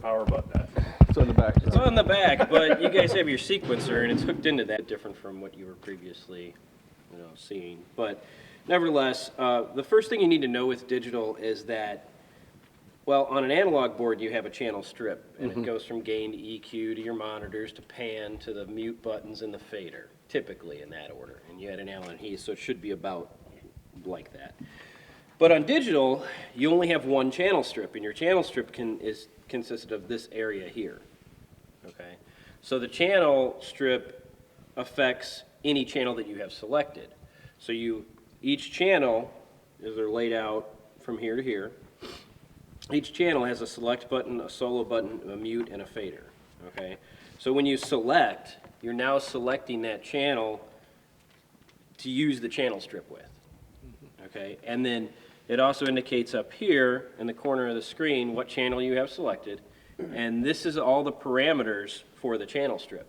power button at? It's on the back. It's on the back, but you guys have your sequencer, and it's hooked into that, different from what you were previously, seeing. But nevertheless, the first thing you need to know with digital is that, well, on an analog board, you have a channel strip, and it goes from gain to EQ to your monitors to pan to the mute buttons and the fader, typically in that order. And you had an Allen Heath, so it should be about like that. But on digital, you only have one channel strip, and your channel strip is consisted of this area here. Okay, so the channel strip affects any channel that you have selected. So each channel, as they're laid out from here to here, each channel has a select button, a solo button, a mute, and a fader. Okay, so when you select, you're now selecting that channel to use the channel strip with. Okay, and then it also indicates up here in the corner of the screen what channel you have selected, and this is all the parameters for the channel strip.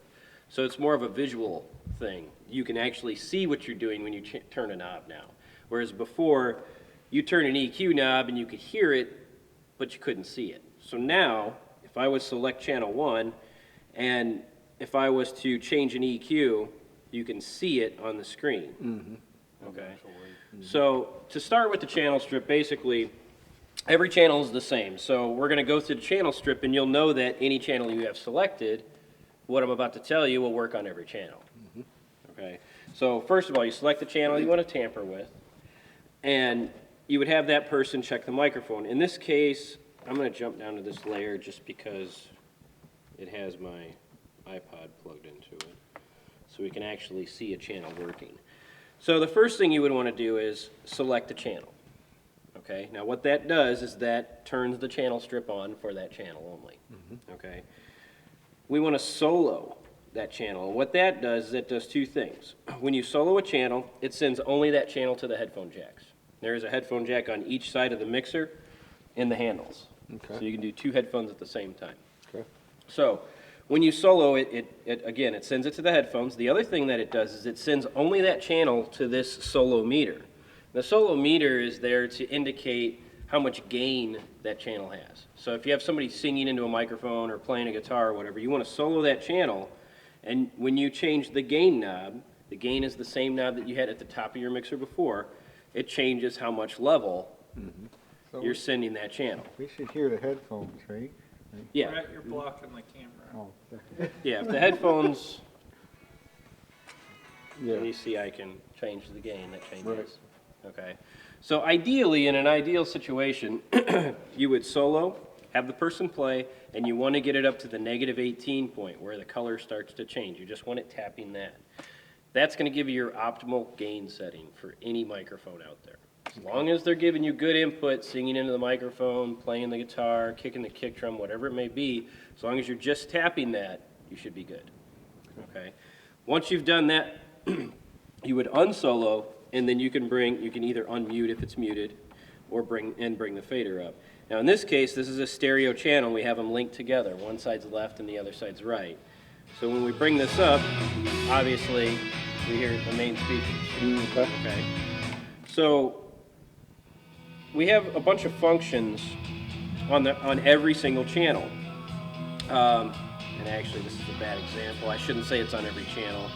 So it's more of a visual thing. You can actually see what you're doing when you turn a knob now. Whereas before, you turn an EQ knob and you could hear it, but you couldn't see it. So now, if I was select channel 1, and if I was to change an EQ, you can see it on the screen. Okay. So to start with the channel strip, basically, every channel is the same. So we're going to go through the channel strip, and you'll know that any channel you have selected, what I'm about to tell you will work on every channel. Okay. So first of all, you select the channel you want to tamper with, and you would have that person check the microphone. In this case, I'm going to jump down to this layer just because it has my iPod plugged into it, so we can actually see a channel working. So the first thing you would want to do is select the channel. Okay, now what that does is that turns the channel strip on for that channel only. Okay, we want to solo that channel, and what that does is it does two things. When you solo a channel, it sends only that channel to the headphone jacks. There is a headphone jack on each side of the mixer and the handles. Okay. So you can do two headphones at the same time. Okay. So when you solo it, again, it sends it to the headphones. The other thing that it does is it sends only that channel to this solo meter. The solo meter is there to indicate how much gain that channel has. So if you have somebody singing into a microphone or playing a guitar or whatever, you want to solo that channel, and when you change the gain knob, the gain is the same knob that you had at the top of your mixer before, it changes how much level you're sending that channel. We should hear the headphones, right? Yeah. Brett, you're blocking the camera. Oh. Yeah, if the headphones, Yeah. you see I can change the gain, that changes. Okay. So ideally, in an ideal situation, you would solo, have the person play, and you want to get it up to the -18 point where the color starts to change. You just want it tapping that. That's going to give you your optimal gain setting for any microphone out there. As long as they're giving you good input, singing into the microphone, playing the guitar, kicking the kick drum, whatever it may be, as long as you're just tapping that, you should be good. Okay. Once you've done that, you would unsolo, and then you can either unmute if it's muted, or bring the fader up. Now in this case, this is a stereo channel. We have them linked together. One side's left and the other side's right. So when we bring this up, obviously we hear the main speakers. Okay. So we have a bunch of functions on every single channel. And actually, this is a bad example. I shouldn't say it's on every channel.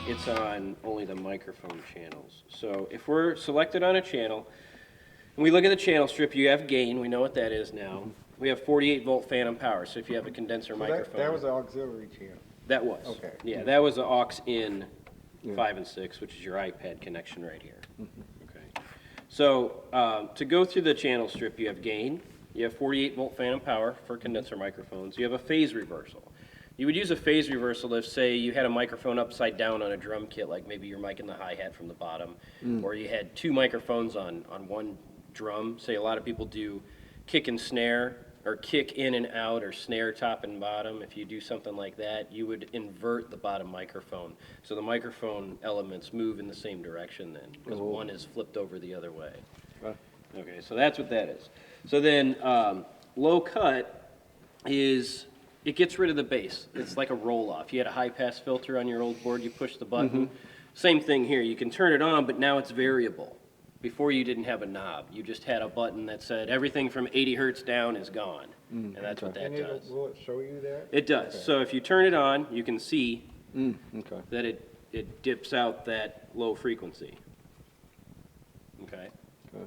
It's on only the microphone channels. So if we're selected on a channel, and we look at the channel strip, you have gain. We know what that is now. We have 48-volt phantom power. So if you have a condenser microphone. That was the auxiliary channel. That was. Okay. Yeah, that was the aux in 5 and 6, which is your iPad connection right here. Okay. So to go through the channel strip, you have gain. You have 48-volt phantom power for condenser microphones. You have a phase reversal. You would use a phase reversal if, say, you had a microphone upside down on a drum kit, like maybe you're miking the hi-hat from the bottom, or you had two microphones on one drum. Say a lot of people do kick and snare, or kick in and out, or snare top and bottom. If you do something like that, you would invert the bottom microphone. So the microphone elements move in the same direction then, because one is flipped over the other way. Okay, so that's what that is. So then low cut is, it gets rid of the bass. It's like a roll-off. You had a high-pass filter on your old board, you push the button. Same thing here. You can turn it on, but now it's variable. Before you didn't have a knob. You just had a button that said everything from 80 hertz down is gone. And that's what that And does. will it show you that? It does. Okay. So if you turn it on, you can see Okay. that it dips out that low frequency. Okay? Okay.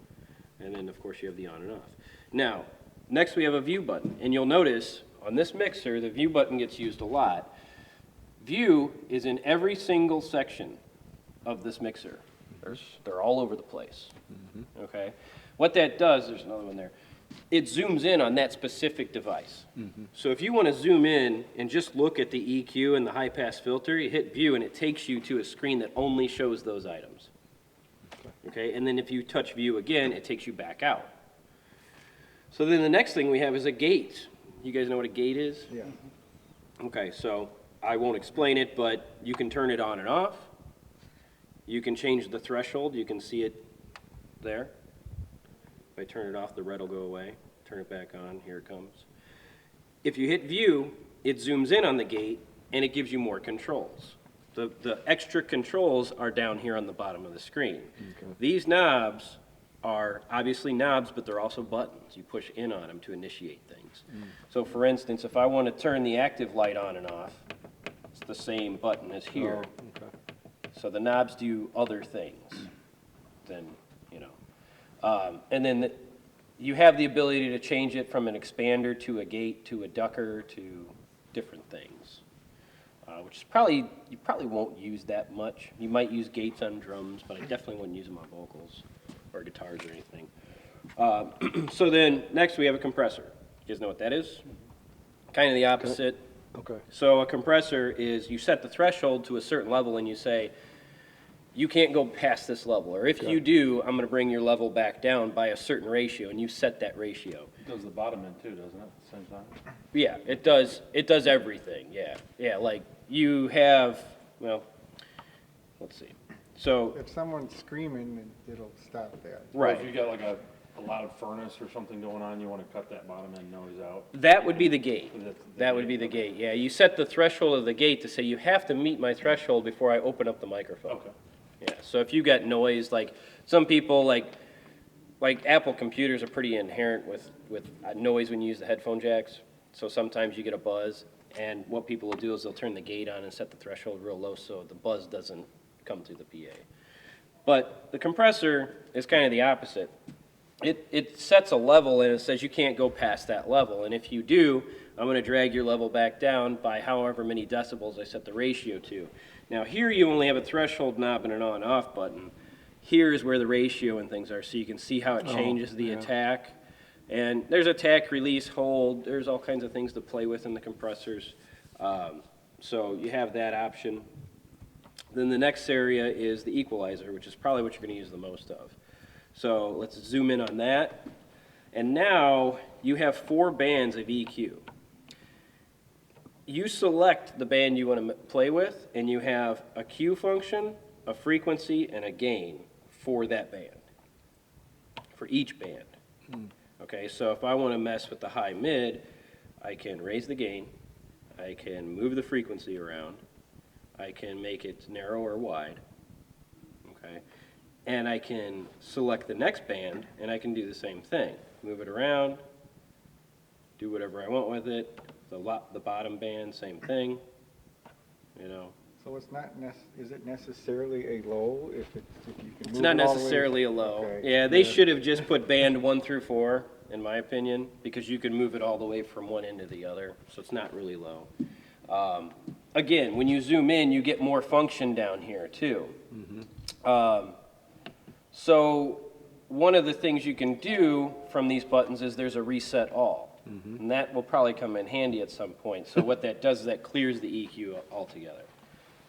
And then, of course, you have the on and off. Now, next we have a view button. And you'll notice on this mixer, the view button gets used a lot. View is in every single section of this mixer. They're all over the place. Okay? What that does, there's another one there, it zooms in on that specific device. So if you want to zoom in and just look at the EQ and the high pass filter, you hit view and it takes you to a screen that only shows those items. Okay? And then if you touch view again, it takes you back out. So then the next thing we have is a gate. You guys know what a gate is? Yeah. Okay, so I won't explain it, but you can turn it on and off. You can change the threshold. You can see it there. If I turn it off, the red will go away. Turn it back on, here it comes. If you hit view, it zooms in on the gate and it gives you more controls. The extra controls are down here on the bottom of the screen. Okay. These knobs are obviously knobs, but they're also buttons. You push in on them to initiate things. So for instance, if I want to turn the active light on and off, it's the same button as here. Oh, okay. So the knobs do other things than, you know. And then you have the ability to change it from an expander to a gate to a ducker to different things, which is you probably won't use that much. You might use gates on drums, but I definitely wouldn't use them on vocals or guitars or anything. So then next we have a compressor. You guys know what that is? Kind of the opposite. Okay. So a compressor is you set the threshold to a certain level and you say, you can't go past this level. Or if you do, I'm going to bring your level back down by a certain ratio, and you set that ratio. It does the bottom end too, doesn't it, at the same time? Yeah, it does. It does everything. Yeah, yeah. Like you have, well, let's see. So If someone's screaming, it'll stop that. Or if right, you got like a loud furnace or something going on, you want to cut that bottom end noise out. that would be the gate. That's the That would be the gate. Yeah, you set the threshold of the gate to say you have to meet my threshold before I open up the microphone. Okay. Yeah, so if you got noise, like some people, like Apple computers are pretty inherent with noise when you use the headphone jacks. So sometimes you get a buzz, and what people will do is they'll turn the gate on and set the threshold real low so the buzz doesn't come through the PA. But the compressor is kind of the opposite. It sets a level and it says you can't go past that level, and if you do, I'm going to drag your level back down by however many decibels I set the ratio to. Now here you only have a threshold knob and an on-off button. Here is where the ratio and things are, so you can see how it changes the attack. And there's attack, release, hold. There's all kinds of things to play with in the compressors. So you have that option. Then the next area is the equalizer, which is probably what you're going to use the most of. So let's zoom in on that. And now you have 4 bands of EQ. You select the band you want to play with, and you have a Q function, a frequency, and a gain for that band, for each band. Okay, so if I want to mess with the high mid, I can raise the gain, I can move the frequency around, I can make it narrow or wide, okay, and I can select the next band, and I can do the same thing. Move it around, do whatever I want with it. The bottom band, same thing, you know. So it's not is it necessarily a low if you can move It's not it all the way- necessarily a low. Okay. Yeah, they should have just put band 1 through 4, in my opinion, because you can move it all the way from one end to the other, so it's not really low. Again, when you zoom in, you get more function down here, too. So one of the things you can do from these buttons is there's a reset all. And that will probably come in handy at some point. So what that does is that clears the EQ altogether.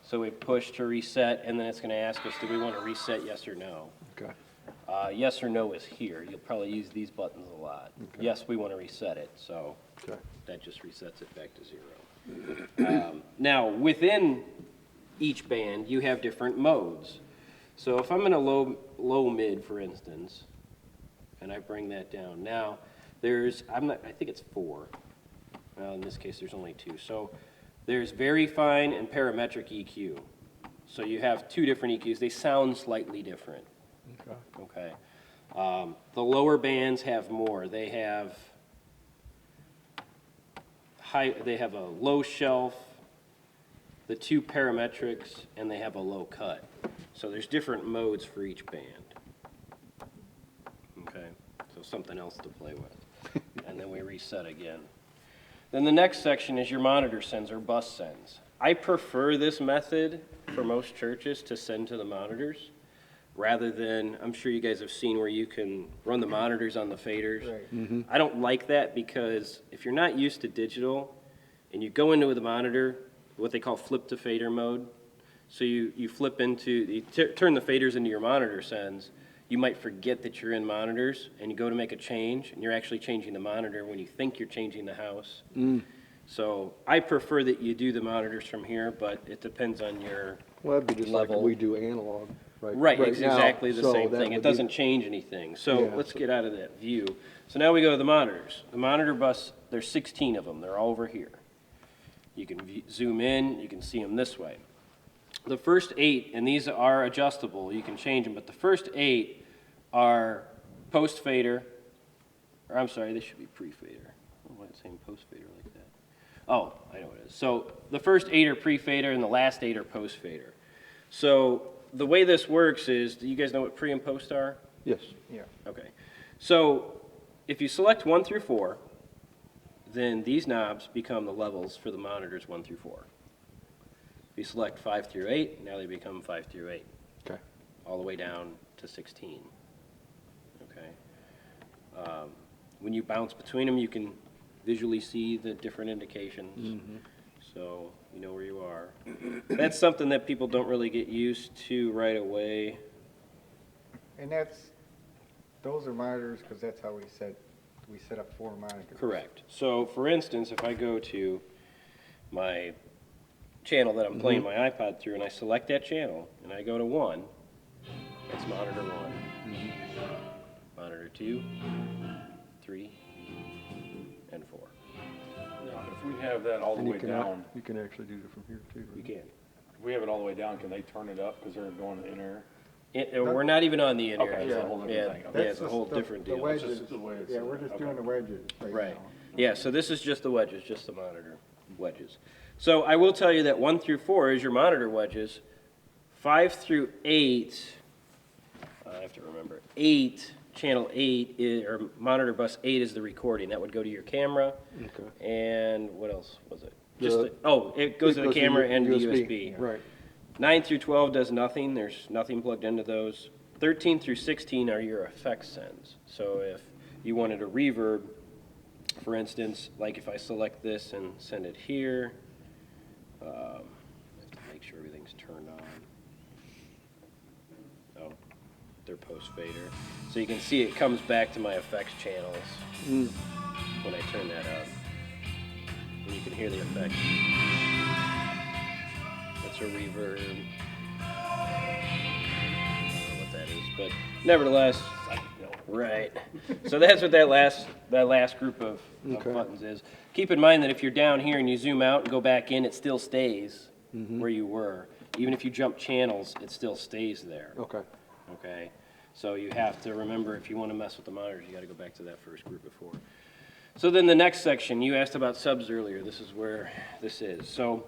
So we push to reset, and then it's going to ask us, do we want to reset yes or no? Okay. Yes or no is here. You'll probably use these buttons a lot. Okay. Yes, we want to reset it, so Okay. that just resets it back to 0. Now, within each band, you have different modes. So if I'm in a low mid, for instance, and I bring that down, now I think it's 4. Well, in this case, there's only 2. So there's very fine and parametric EQ. So you have 2 different EQs. They sound slightly different. Okay. Okay. The lower bands have more. They have they have a low shelf, the 2 parametrics, and they have a low cut. So there's different modes for each band. Okay, so something else to play with. And then we reset again. Then the next section is your monitor sends or bus sends. I prefer this method for most churches to send to the monitors rather than, I'm sure you guys have seen where you can run the monitors on the faders. Right. I don't like that because if you're not used to digital and you go into the monitor, what they call flip to fader mode, so you flip into, turn the faders into your monitor sends, you might forget that you're in monitors and you go to make a change and you're actually changing the monitor when you think you're changing the house. So I prefer that you do the monitors from here, but it depends on your Well, that'd be just level. like we do analog, right? Right, it's now, exactly the so same that thing. It would be- doesn't change anything. So Yeah, let's so- get out of that view. So now we go to the monitors. The monitor bus, there's 16 of them. They're all over here. You can zoom in, you can see them this way. The first 8, and these are adjustable, you can change them, but the first 8 are post fader, or I'm sorry, they should be pre-fader. Why is it saying post fader like that? Oh, I know what it is. So the first 8 are pre-fader and the last 8 are post fader. So the way this works is, do you guys know what pre and post are? Yes. Yeah. Okay. So if you select 1 through 4, then these knobs become the levels for the monitors 1 through 4. If you select 5 through 8, now they become 5 through 8, Okay. all the way down to 16. Okay. When you bounce between them, you can visually see the different indications. So you know where you are. That's something that people don't really get used to right away. And those are monitors, because that's how we set up 4 monitors. Correct. So for instance, if I go to my channel that I'm playing my iPod through and I select that channel and I go to 1, it's monitor 1. Monitor 2, 3, and 4. Now, if we have that all the And way down, you can actually do it from here too. You right? can. if we have it all the way down, can they turn it up because they're going in air? We're not even on the in-ear. Okay, it's a whole different Yeah, thing. yeah, Okay. it's a whole different The deal. wedges, just the way it's yeah, set we're up. just Okay. doing the wedges Right. right now. Yeah, so this is just the wedges, just the monitor wedges. So I will tell you that 1 through 4 is your monitor wedges. 5 through 8, I have to remember, 8, channel 8, or monitor bus 8 is the recording. That would go to your camera. Okay. And what else was it? The- It goes to the camera and the USB. Right. 9 through 12 does nothing. There's nothing plugged into those. 13 through 16 are your effects sends. So if you wanted a reverb, for instance, like if I select this and send it here, I have to make sure everything's turned on. Oh, they're post fader. So you can see it comes back to my effects channels when I turn that up. And you can hear the effect. That's a reverb. I don't know what that is, but nevertheless, right. So that's what that last group of Okay. buttons is. Keep in mind that if you're down here and you zoom out and go back in, it still stays where you were. Even if you jump channels, it still stays there. Okay. Okay, so you have to remember, if you want to mess with the monitors, you got to go back to that first group of 4. So then the next section, you asked about subs earlier. This is where this is. So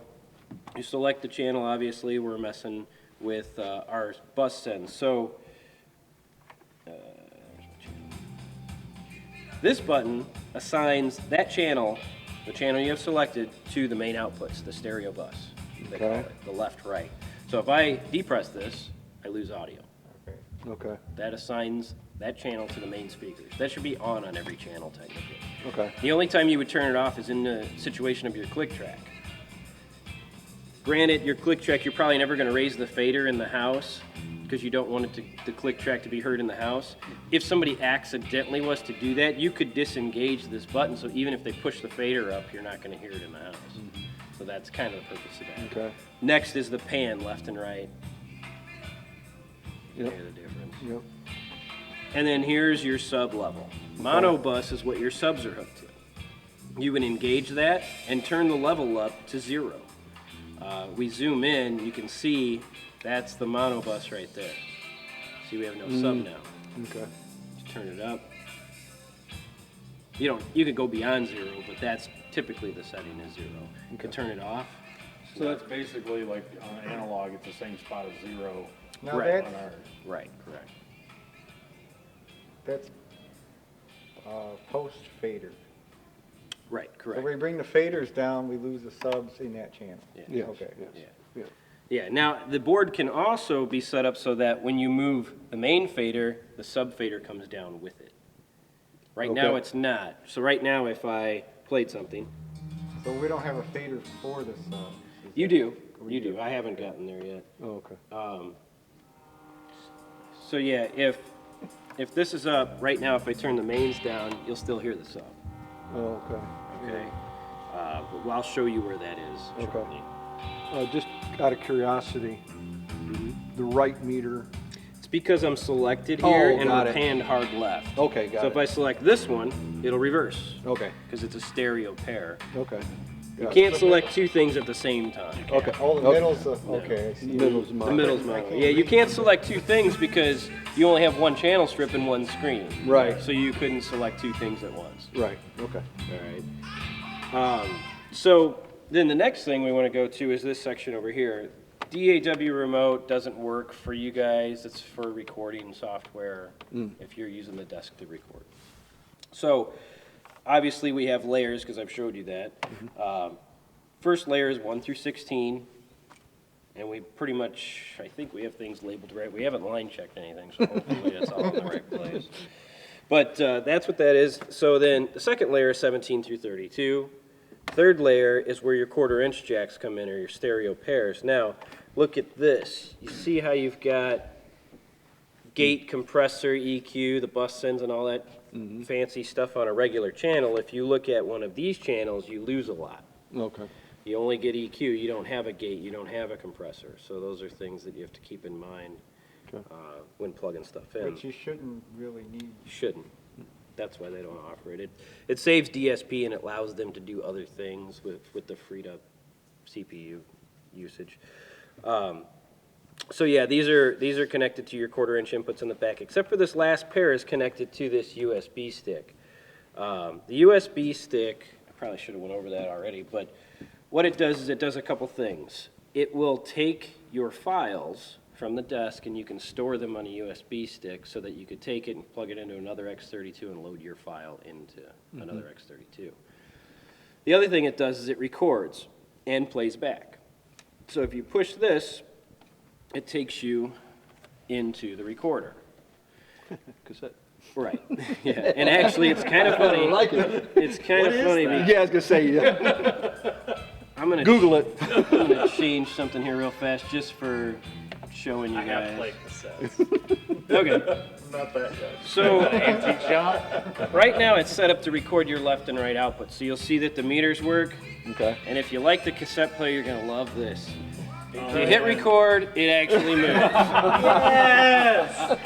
you select the channel. Obviously, we're messing with our bus sends. So this button assigns that channel, the channel you have selected, to the main outputs, the stereo bus, they call Okay. it, the left, right. So if I depress this, I lose audio. Okay. Okay. That assigns that channel to the main speakers. That should be on every channel, technically. Okay. The only time you would turn it off is in the situation of your click track. Granted, your click track, you're probably never going to raise the fader in the house because you don't want it the click track to be heard in the house. If somebody accidentally was to do that, you could disengage this button, so even if they push the fader up, you're not going to hear it in the house. So that's kind of the purpose of that. Okay. Next is the pan, left and right. You Yep. hear the difference. Yep. And then here's your sub level. Mono bus is what your subs are hooked to. You can engage that and turn the level up to 0. We zoom in, you can see that's the mono bus right there. See, we have no sub now. Okay. Just turn it up. You can go beyond 0, but that's typically the setting is 0. You can turn it off. So that's basically like on analog, it's the same spot as 0 Now Right. on ours. Right, correct. that's post fader. Right, So correct. we bring the faders down, we lose the subs in that channel. Yes, Okay. yes, Yeah. yeah. Yeah, now the board can also be set up so that when you move the main fader, the sub fader comes down with it. Right now Okay. it's not. So right now if I played something, So we don't have a fader for the subs. you do, We you do. do. I haven't gotten there yet. Oh, okay. So yeah, if this is up, right now if I turn the mains down, you'll still hear the sub, Oh, okay. okay? But I'll show you where that is Okay. shortly. Just out of curiosity, the right meter. It's because I'm selected Oh, here and got we're it. panned hard left. Okay, got So it. if I select this one, it'll reverse, Okay, because it's a stereo pair. okay. You Got it. can't select two things at the same time. Okay. Oh, the Okay. middle's, okay, I see. Middle's The mine. middle's mono. Yeah, you can't select two things because you only have one channel strip and one screen. Right. So you couldn't select two things at once. Right, okay. All right. So then the next thing we want to go to is this section over here. DAW remote doesn't work for you guys. It's for recording software if you're using the desk to record. So obviously we have layers because I've showed you that. First layer is 1 through 16. And we pretty much, I think we have things labeled right. We haven't line checked anything, so hopefully that's all in the right place. But that's what that is. So then the second layer is 17 through 32. Third layer is where your 1/4" jacks come in, or your stereo pairs. Now, look at this. You see how you've got gate, compressor, EQ, the bus sends, and all that fancy stuff on a regular channel. If you look at one of these channels, you lose a lot. Okay. You only get EQ, you don't have a gate, you don't have a compressor. So those are things that you have to keep in mind Okay. when plugging stuff in. But you shouldn't really need, You shouldn't. That's why they don't offer it. It saves DSP and it allows them to do other things with the freed up CPU usage. So yeah, these are connected to your 1/4" inputs in the back, except for this last pair is connected to this USB stick. The USB stick, I probably should have went over that already, but what it does is it does a couple things. It will take your files from the desk and you can store them on a USB stick so that you could take it and plug it into another X32 and load your file into another X32. The other thing it does is it records and plays back. So if you push this, it takes you into the recorder. Cassette. Right. Yeah. And actually, it's kind of funny. I like it. It's kind of funny because Yeah, I was gonna say, yeah. I'm gonna Google it. I'm gonna change something here real fast just for showing you I have guys. played cassettes. Okay. Not that good. So Antique shop? right now it's set up to record your left and right output. So you'll see that the meters work. Okay. And if you like the cassette player, you're gonna love this. If you hit record, it actually moves. Yes!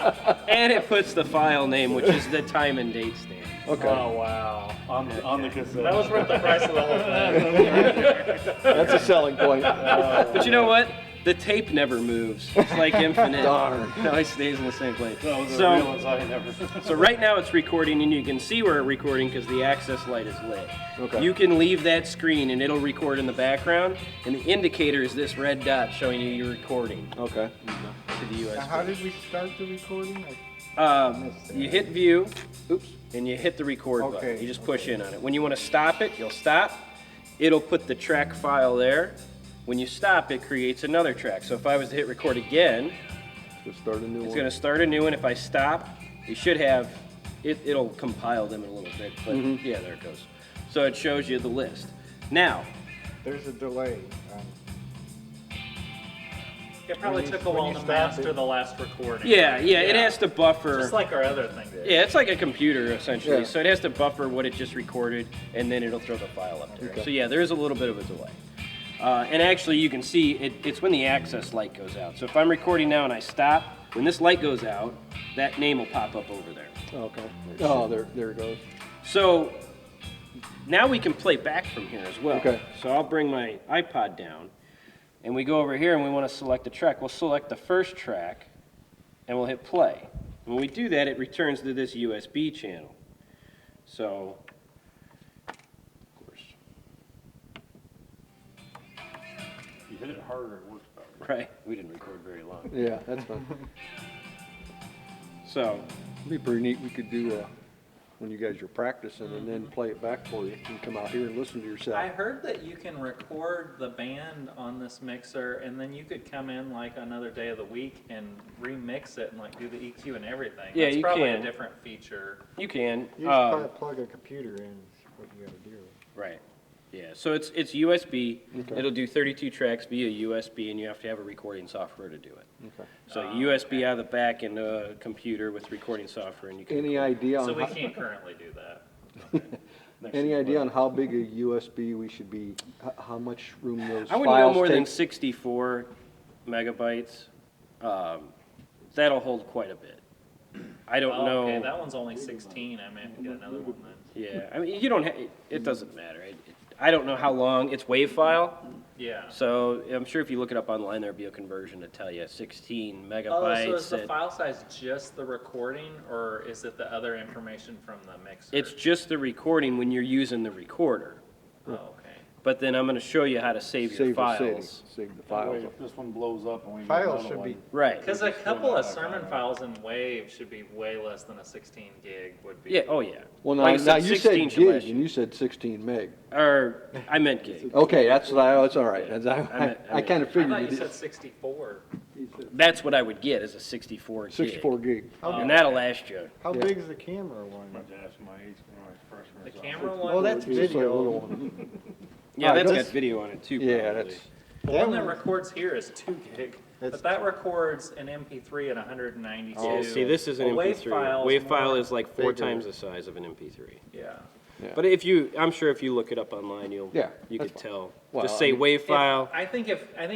And it puts the file name, which is the time and date stamp. Okay. Oh, wow. On the cassette. That was worth the price of the whole thing. That's a selling point. But you know what? The tape never moves. It's like infinite. Darn. It always stays in the same place. Those are So- real ones I never. So right now it's recording, and you can see where it's recording because the access light is lit. Okay. You can leave that screen, and it'll record in the background, and the indicator is this red dot showing you you're recording Okay. to the now how USB. did we start the recording? Missed that. You hit view, oops, and you hit the record button. Okay, You just push in on it. When you want to stop it, you'll stop. It'll put the track file there. When you stop, it creates another track. So if I was to hit record again, Let's start a new it's one. going to start a new one. If I stop, you should have, it'll compile them in a little bit, but yeah, there it goes. So it shows you the list. Now, There's a delay. It probably When you- took a when while you to stop master it. the last recording. yeah, it has to buffer. Just like our other thing did. Yeah, it's like a computer essentially. Yeah. So it has to buffer what it just recorded, and then it'll throw the file up there. Okay. So yeah, there is a little bit of a delay. And actually, you can see it's when the access light goes out. So if I'm recording now and I stop, when this light goes out, that name will pop up over there. Okay. Oh, there it goes. So now we can play back from here as well. Okay. So I'll bring my iPod down, and we go over here and we want to select a track. We'll select the first track, and we'll hit play. When we do that, it returns to this USB channel. So, of course, If you hit it harder, it works better. right, we didn't record very long. Yeah, that's fun. So, It'd be pretty neat, we could do, when you guys are practicing and then play it back for you. You can come out here and listen to yourself. I heard that you can record the band on this mixer, and then you could come in like another day of the week and remix it and like do the EQ and everything. Yeah, That's you probably can. a different feature. you can. You just probably plug a computer in, is what you gotta do. Right. Yeah, so it's USB. Okay. It'll do 32 tracks via USB, and you have to have a recording software to do it. Okay. So USB out of the back and a computer with recording software, and you can. Any idea on So we how, can't currently do that. any idea on how big a USB we should be, how much room those I wouldn't go files more than take? 64 megabytes. That'll hold quite a bit. I don't Oh, know. okay, that one's only 16. I may have to get another one then. Yeah, I mean, you don't. It doesn't matter. I don't know how long it's WAV file. Yeah. So I'm sure if you look it up online, there'll be a conversion to tell you 16 megabytes. Oh, so is the at- file size just the recording, or is it the other information from the mixer? It's just the recording when you're using the recorder. Oh, okay. But then I'm going to show you how to save your Save the files. settings, save the That way, files. if this one blows up and we get Files another should one. be- Right. Because a just couple throw of that back sermon on. files in WAV should be way less than a 16 gig would be. Yeah. Oh yeah. Well, Like I now said, you 16 said should gig last and you said 16 meg. Or I meant gig. Okay, that's all right. I I kind of I figured thought you you did. said 64. That's what I would get is a 64 gig. 64 gig. And that'll last you. How Yeah. big is the camera I'm one? about to ask my freshman. The camera one? Oh, that's Just a little video. one. Yeah, Alright, that's got that's- video on it too. Yeah, probably. that's, The That one that one- records here is 2 gig, That's- but that records an MP3 at 192. Oh, see, this is an A WAV MP3. file's WAV file more is like 4 bigger. times the size of an MP3. Yeah. yeah. But I'm sure if you look it up online, you Yeah, could that's fine. tell. Well, Just I say mean- WAV file. I think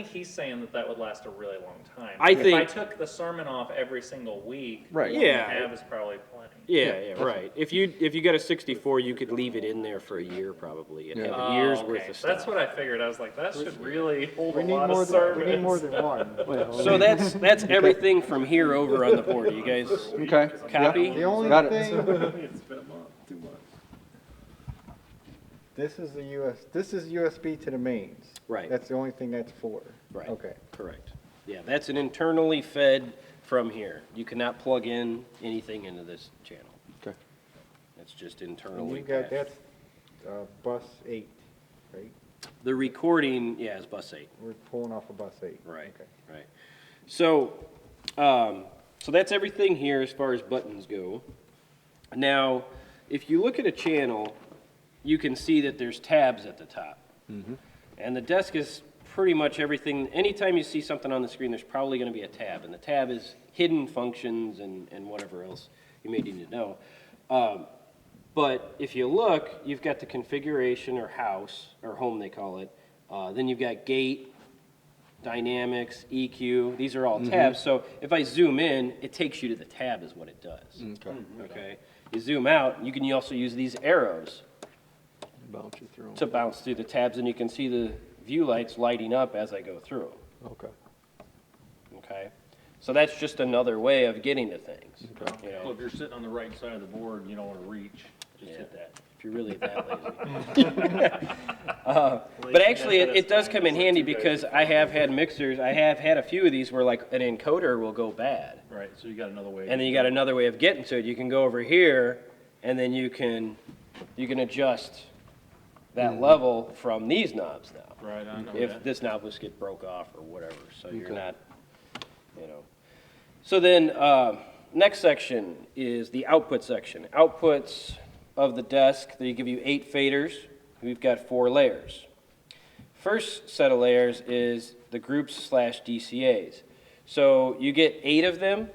he's saying that would last a really long time. I If I think- took the sermon off every single week, Right. what you Yeah. have is probably plenty. Yeah, right. If you got a 64, you could leave it in there for a year probably and have a year's Oh, worth okay. of stuff. That's what I figured. I was like, that should really hold We a need lot more of than, sermons. we need more than one. well, So that's everything from here over on the board. You guys okay. copy? The only Got it. thing, It's been a month, 2 months. this is this is USB to the mains. Right. That's the only thing that's for. Right. Okay. Correct. Yeah, that's an internally fed from here. You cannot plug in anything into this channel. Okay. And It's just internally you got, patched. that's, bus 8, right? The recording, yeah, is bus 8. We're pulling off of bus 8. Right. Okay. Right. So, so that's everything here as far as buttons go. Now, if you look at a channel, you can see that there's tabs at the top. And the desk is pretty much everything. Anytime you see something on the screen, there's probably going to be a tab. And the tab is hidden functions and whatever else you may need to know. But if you look, you've got the configuration or house, or home they call it. Then you've got gate, dynamics, EQ. These are all tabs. So if I zoom in, it takes you to the tab is what it does. Okay. Okay? You zoom out, you can also use these arrows Bounce you through. to bounce through the tabs, and you can see the view lights lighting up as I go through. Okay. Okay? So that's just another way of getting to things. You Well, know, if you're sitting on the right side of the board and you don't want to reach, just hit that. if you're really that lazy. But actually, it does come in handy because I have had mixers, I have had a few of these where like an encoder will go bad. Right, so you got another way. And then you got another way of getting to it. You can go over here, and then you can adjust that level from these knobs now. Right, I know If that. this knob was get broke off or whatever, so you're Okay. not, you know. So then, next section is the output section. Outputs of the desk, they give you 8 faders. We've got 4 layers. First set of layers is the groups / DCAs. So you get 8 of them.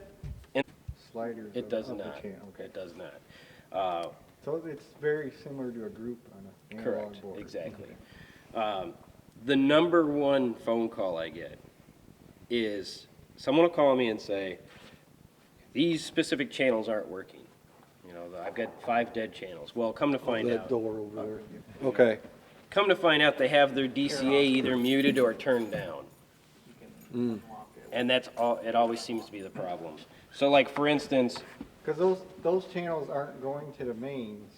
Sliders. It of- does of the not. channel, Okay. It does not. So it's very similar to a group on an analog Correct, board. exactly. The number one phone call I get is someone will call me and say, these specific channels aren't working. You know, I've got 5 dead channels. Well, come to find That out. door over there. Okay. Come to find out they have their DCA either muted or turned down. And that's all, it always seems to be the problem. So like, for instance, Because those channels aren't going to the mains,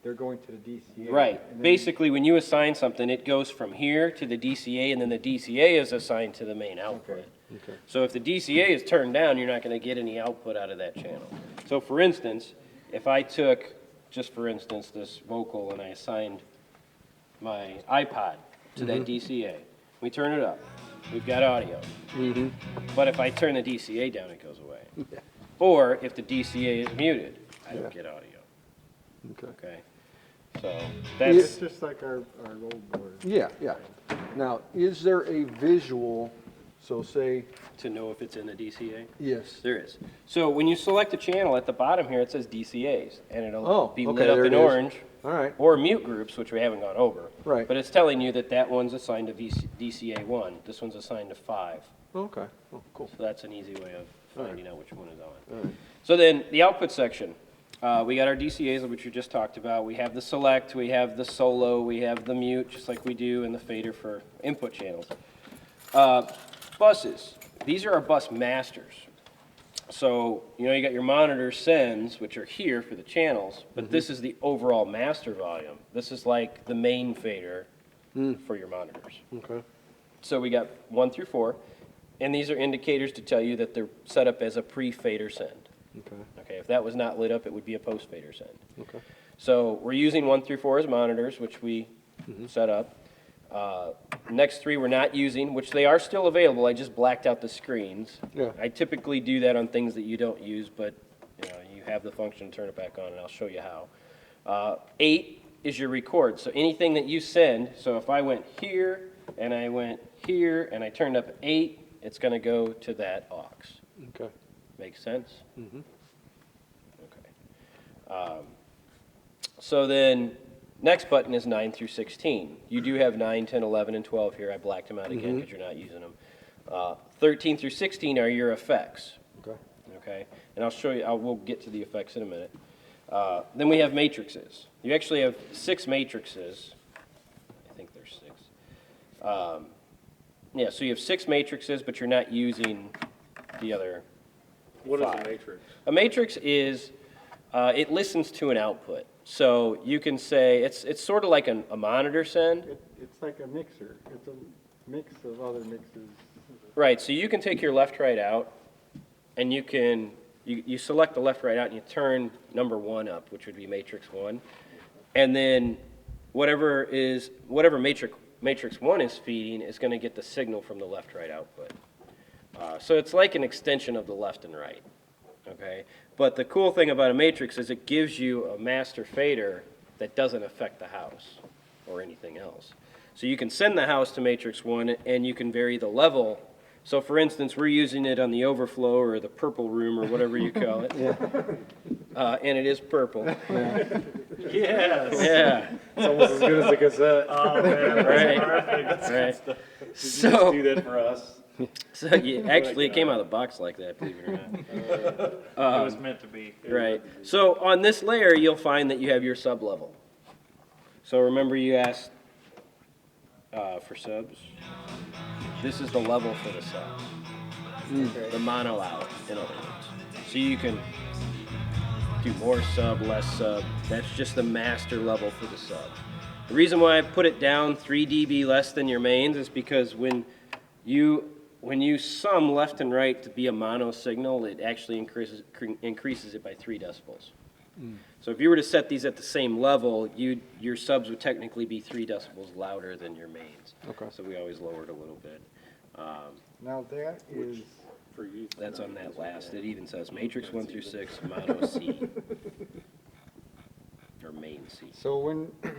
they're going to the DCA. right, And then- basically, when you assign something, it goes from here to the DCA, and then the DCA is assigned to the main output. Okay. Okay. So if the DCA is turned down, you're not gonna get any output out of that channel. So for instance, if I took, just for instance, this vocal and I assigned my iPod to that DCA, we turn it up, we've got audio. But if I turn the DCA down, it goes away. Or if the DCA is muted, I don't get audio, Okay. okay? So It's that's, just like our old board. Yeah, yeah. Now, is there a visual, so say, to know if it's in the DCA? yes. There is. So when you select a channel at the bottom here, it says DCAs, and it'll Oh, be okay, lit up there in it is. orange. All right. Or mute groups, which we haven't gone over. Right. But it's telling you that that one's assigned to DCA 1, this one's assigned to 5. Okay. Oh, cool. So that's an easy way of All right. finding out which one is on. All right. So then, the output section. We got our DCAs, which you just talked about. We have the select, we have the solo, we have the mute, just like we do, and the fader for input channels. Buses. These are our bus masters. So, you know, you got your monitor sends, which are here for the channels, but this is the overall master volume. This is like the main fader for your monitors. Okay. So we got 1 through 4, and these are indicators to tell you that they're set up as a pre-fader send. Okay. Okay, if that was not lit up, it would be a post-fader send. Okay. So we're using 1 through 4 as monitors, which we set up. Next 3 we're not using, which they are still available. I just blacked out the screens. Yeah. I typically do that on things that you don't use, but you know, you have the function to turn it back on, and I'll show you how. 8 is your record. So anything that you send, so if I went here, and I went here, and I turned up 8, it's going to go to that aux. Okay. Make sense? Mm-hmm. Okay. So then, next button is 9 through 16. You do have 9, 10, 11, and 12 here. I blacked them out again because you're not using them. 13 through 16 are your effects. Okay. Okay? And I'll show you, we'll get to the effects in a minute. Then we have matrices. You actually have 6 matrices. I think there's 6. Yeah, so you have 6 matrices, but you're not using the other What is 5. a matrix? A matrix is, it listens to an output. So you can say, it's sort of like a monitor send. It's like a mixer. It's a mix of other mixes. Right, so you can take your left, right out, and you can, you select the left, right out, and you turn number 1 up, which would be matrix 1. And then whatever matrix 1 is feeding is going to get the signal from the left, right output. So it's like an extension of the left and right, okay? But the cool thing about a matrix is it gives you a master fader that doesn't affect the house or anything else. So you can send the house to matrix 1, and you can vary the level. So for instance, we're using it on the overflow or the purple room or whatever you call it. And it is purple. Yes. Yeah, It's almost as good as a cassette. Oh, man, right, that's right. Do So, that for us. actually, it came out of the box like that, believe it or not. it was meant to be. Right. So on this layer, you'll find that you have your sub level. So remember you asked for subs? This is the level for the sub. The mono out, in other words. So you can do more sub, less sub. That's just the master level for the sub. The reason why I put it down 3 dB less than your mains is because when you sum left and right to be a mono signal, it actually increases it by 3 decibels. So if you were to set these at the same level, your subs would technically be 3 decibels louder than your mains. Okay. So we always lower it a little bit. Now that is, For you. That's on that last. It even says matrix 1 through 6, mono C. Or main C. so when, Making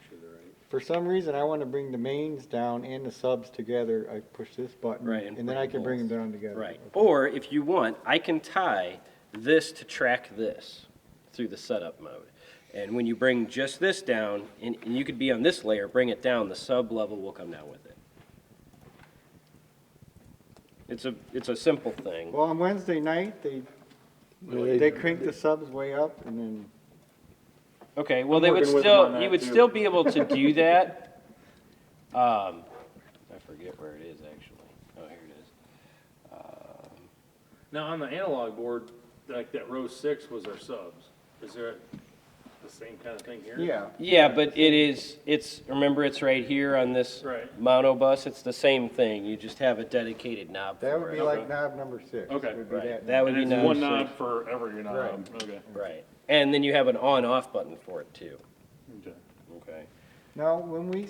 sure they're right. for some reason, I want to bring the mains down and the subs together, I push this button. Right, And then I can bring them down together. Right. Okay. Or if you want, I can tie this to track this through the setup mode. And when you bring just this down, and you could be on this layer, bring it down, the sub level will come down with it. It's a simple thing. Well, on Wednesday night, they crank the subs way up and then, Okay, well, I'm they would working with them on still, that, you would too. still be able to do that. I forget where it is, actually. Oh, here it is. Now, on the analog board, like that row 6 was our subs. Is there the same kind of thing here? Yeah. Yeah, but remember it's right here on this Right. mono bus, it's the same thing, you just have a dedicated knob That for would be it. like knob number 6. Okay. Would be Right. that. That would And be it's knob one 6. knob for every knob. Right. Okay. Right, and then you have an on-off button for it too, Okay. okay? Now, when we,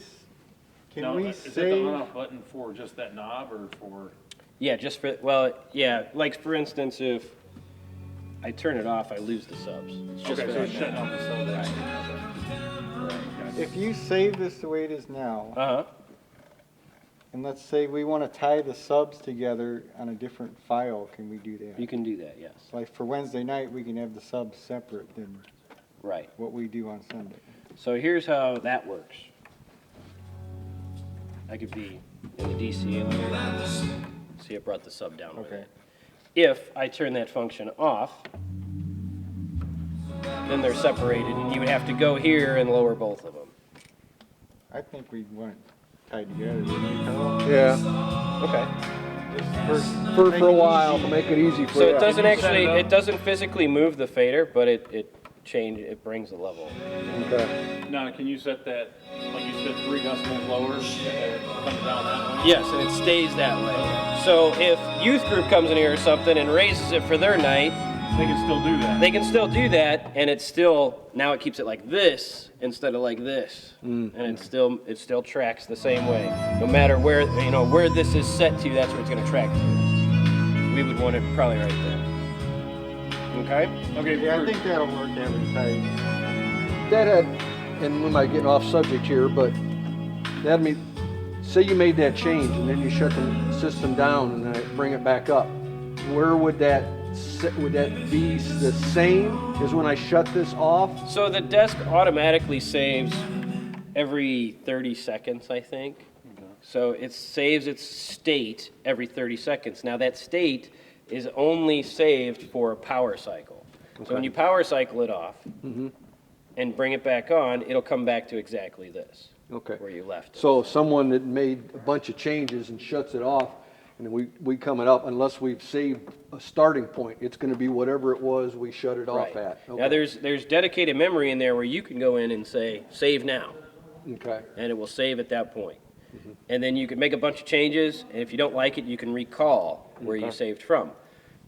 can Now, we is that the save? on-off button for just that knob or for? Yeah, just for, well, yeah, like for instance, if I turn it off, I lose the subs. It's just Okay, for so that it's shutting knob. off the sub. If you save this the way it is now, Uh-huh, and let's say we want to tie the subs together on a different file, can we do that? you can do that, yes, Like for Wednesday night, we can have the subs separate than right. what we do on Sunday. So here's how that works. I could be in the DCA layer. See, it brought the sub down with Okay. it. If I turn that function off, then they're separated, and you would have to go here and lower both of them. I think we want it tied together. wouldn't we, Carl? Yeah, Okay. Just for a while, to make it easy for So you. it doesn't Can you set actually, it up? it doesn't physically move the fader, but it brings the level. Okay. Now, can you set that, like you said, 3 decibels lower, coming down that way? Yes, and it stays that way. So if youth group comes in here or something and raises it for their night, They can still do that. they can still do that, and it's still, now it keeps it like this instead of like this. And it still tracks the same way. No matter where, where this is set to, that's where it's gonna track to. We would want it probably right there. Okay? Okay, Yeah, I for- think that'll work having tied. That had, and we might get off subject here, but that mean, say you made that change and then you shut the system down and then bring it back up. Where would that be the same as when I shut this off? So the desk automatically saves every 30 seconds, I think. So it saves its state every 30 seconds. Now that state is only saved for a power cycle. So when you power cycle it off and bring it back on, it'll come back to exactly this, Okay. where you left it. So if someone that made a bunch of changes and shuts it off, and then we come it up, unless we've saved a starting point, it's gonna be whatever it was we shut it off Right. at. Now Okay. there's dedicated memory in there where you can go in and say, save now. Okay, And it will save at that point. And then you can make a bunch of changes, and if you don't like it, you can recall where you saved from.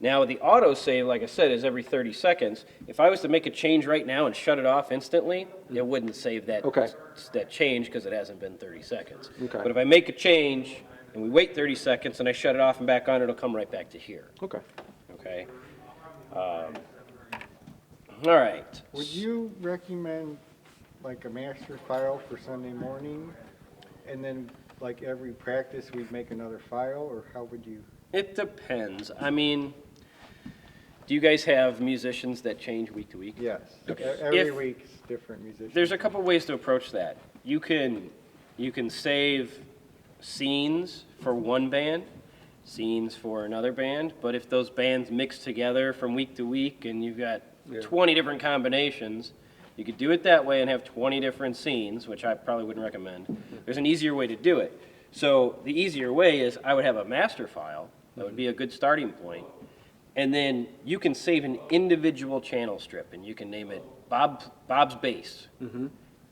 Now, the auto save, like I said, is every 30 seconds. If I was to make a change right now and shut it off instantly, it wouldn't save that, Okay. that change because it hasn't been 30 seconds. Okay. But if I make a change and we wait 30 seconds and I shut it off and back on, it'll come right back to here, okay. okay? All right. Would you recommend like a master file for Sunday morning? And then like every practice, we'd make another file, or how would you? It depends. I mean, do you guys have musicians that change week to week? Yes. Okay. Every If- week's different musicians. There's a couple ways to approach that. You can save scenes for one band, scenes for another band, but if those bands mix together from week to week and you've got 20 different combinations, you could do it that way and have 20 different scenes, which I probably wouldn't recommend. There's an easier way to do it. So the easier way is I would have a master file. That would be a good starting point. And then you can save an individual channel strip, and you can name it Bob's Bass.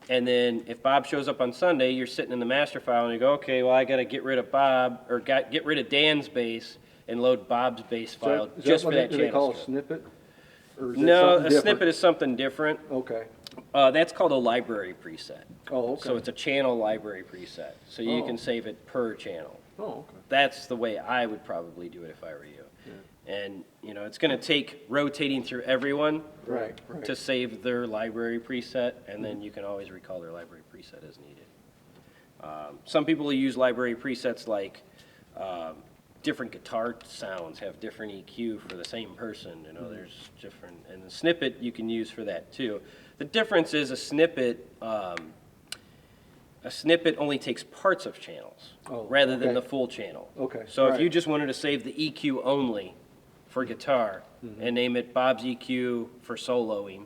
And then if Bob shows up on Sunday, you're sitting in the master file, and you go, okay, well, I got to get rid of Bob, or get rid of Dan's bass, and load Bob's bass file Is just what for that do they channel call a strip. snippet? Or is it No, something a different? snippet is something different. Okay. That's called a library preset. Oh, okay. So it's a channel library preset. So you Oh. can save it per channel. Oh, okay. That's the way I would probably do it if I were you. And, it's going to take rotating through everyone Right, to save their library preset, and then you can always recall their library preset as needed. Some people use library presets like different guitar sounds have different EQ for the same person. There's different, and the snippet you can use for that too. The difference is a snippet only takes parts of channels Oh, rather than okay. the full channel. Okay, So if right. you just wanted to save the EQ only for guitar and name it Bob's EQ for soloing,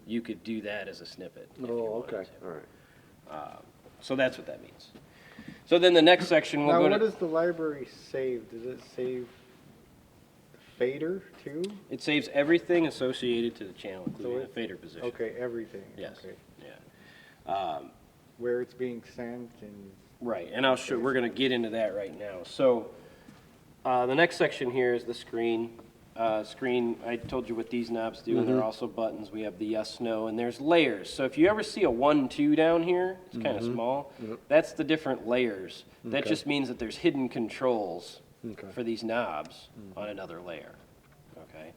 you could do that as a snippet. if you Oh, wanted okay, to. all right. So that's what that means. So then the next section we'll Now, go what to. does the library save? Does it save the fader too? It saves everything associated to the channel, including the it- fader position. Okay, everything. Yes, Okay. yeah. Where it's being sent and, Right, and I'll show, we're gonna get into that right now. So, the next section here is the screen. Screen, I told you what these knobs do, and they're also buttons. We have the yes, no, and there's layers. So if you ever see a 1, 2 down here, it's kind of small. That's the different layers. That Okay. just means that there's hidden controls Okay. for these knobs on another layer, okay?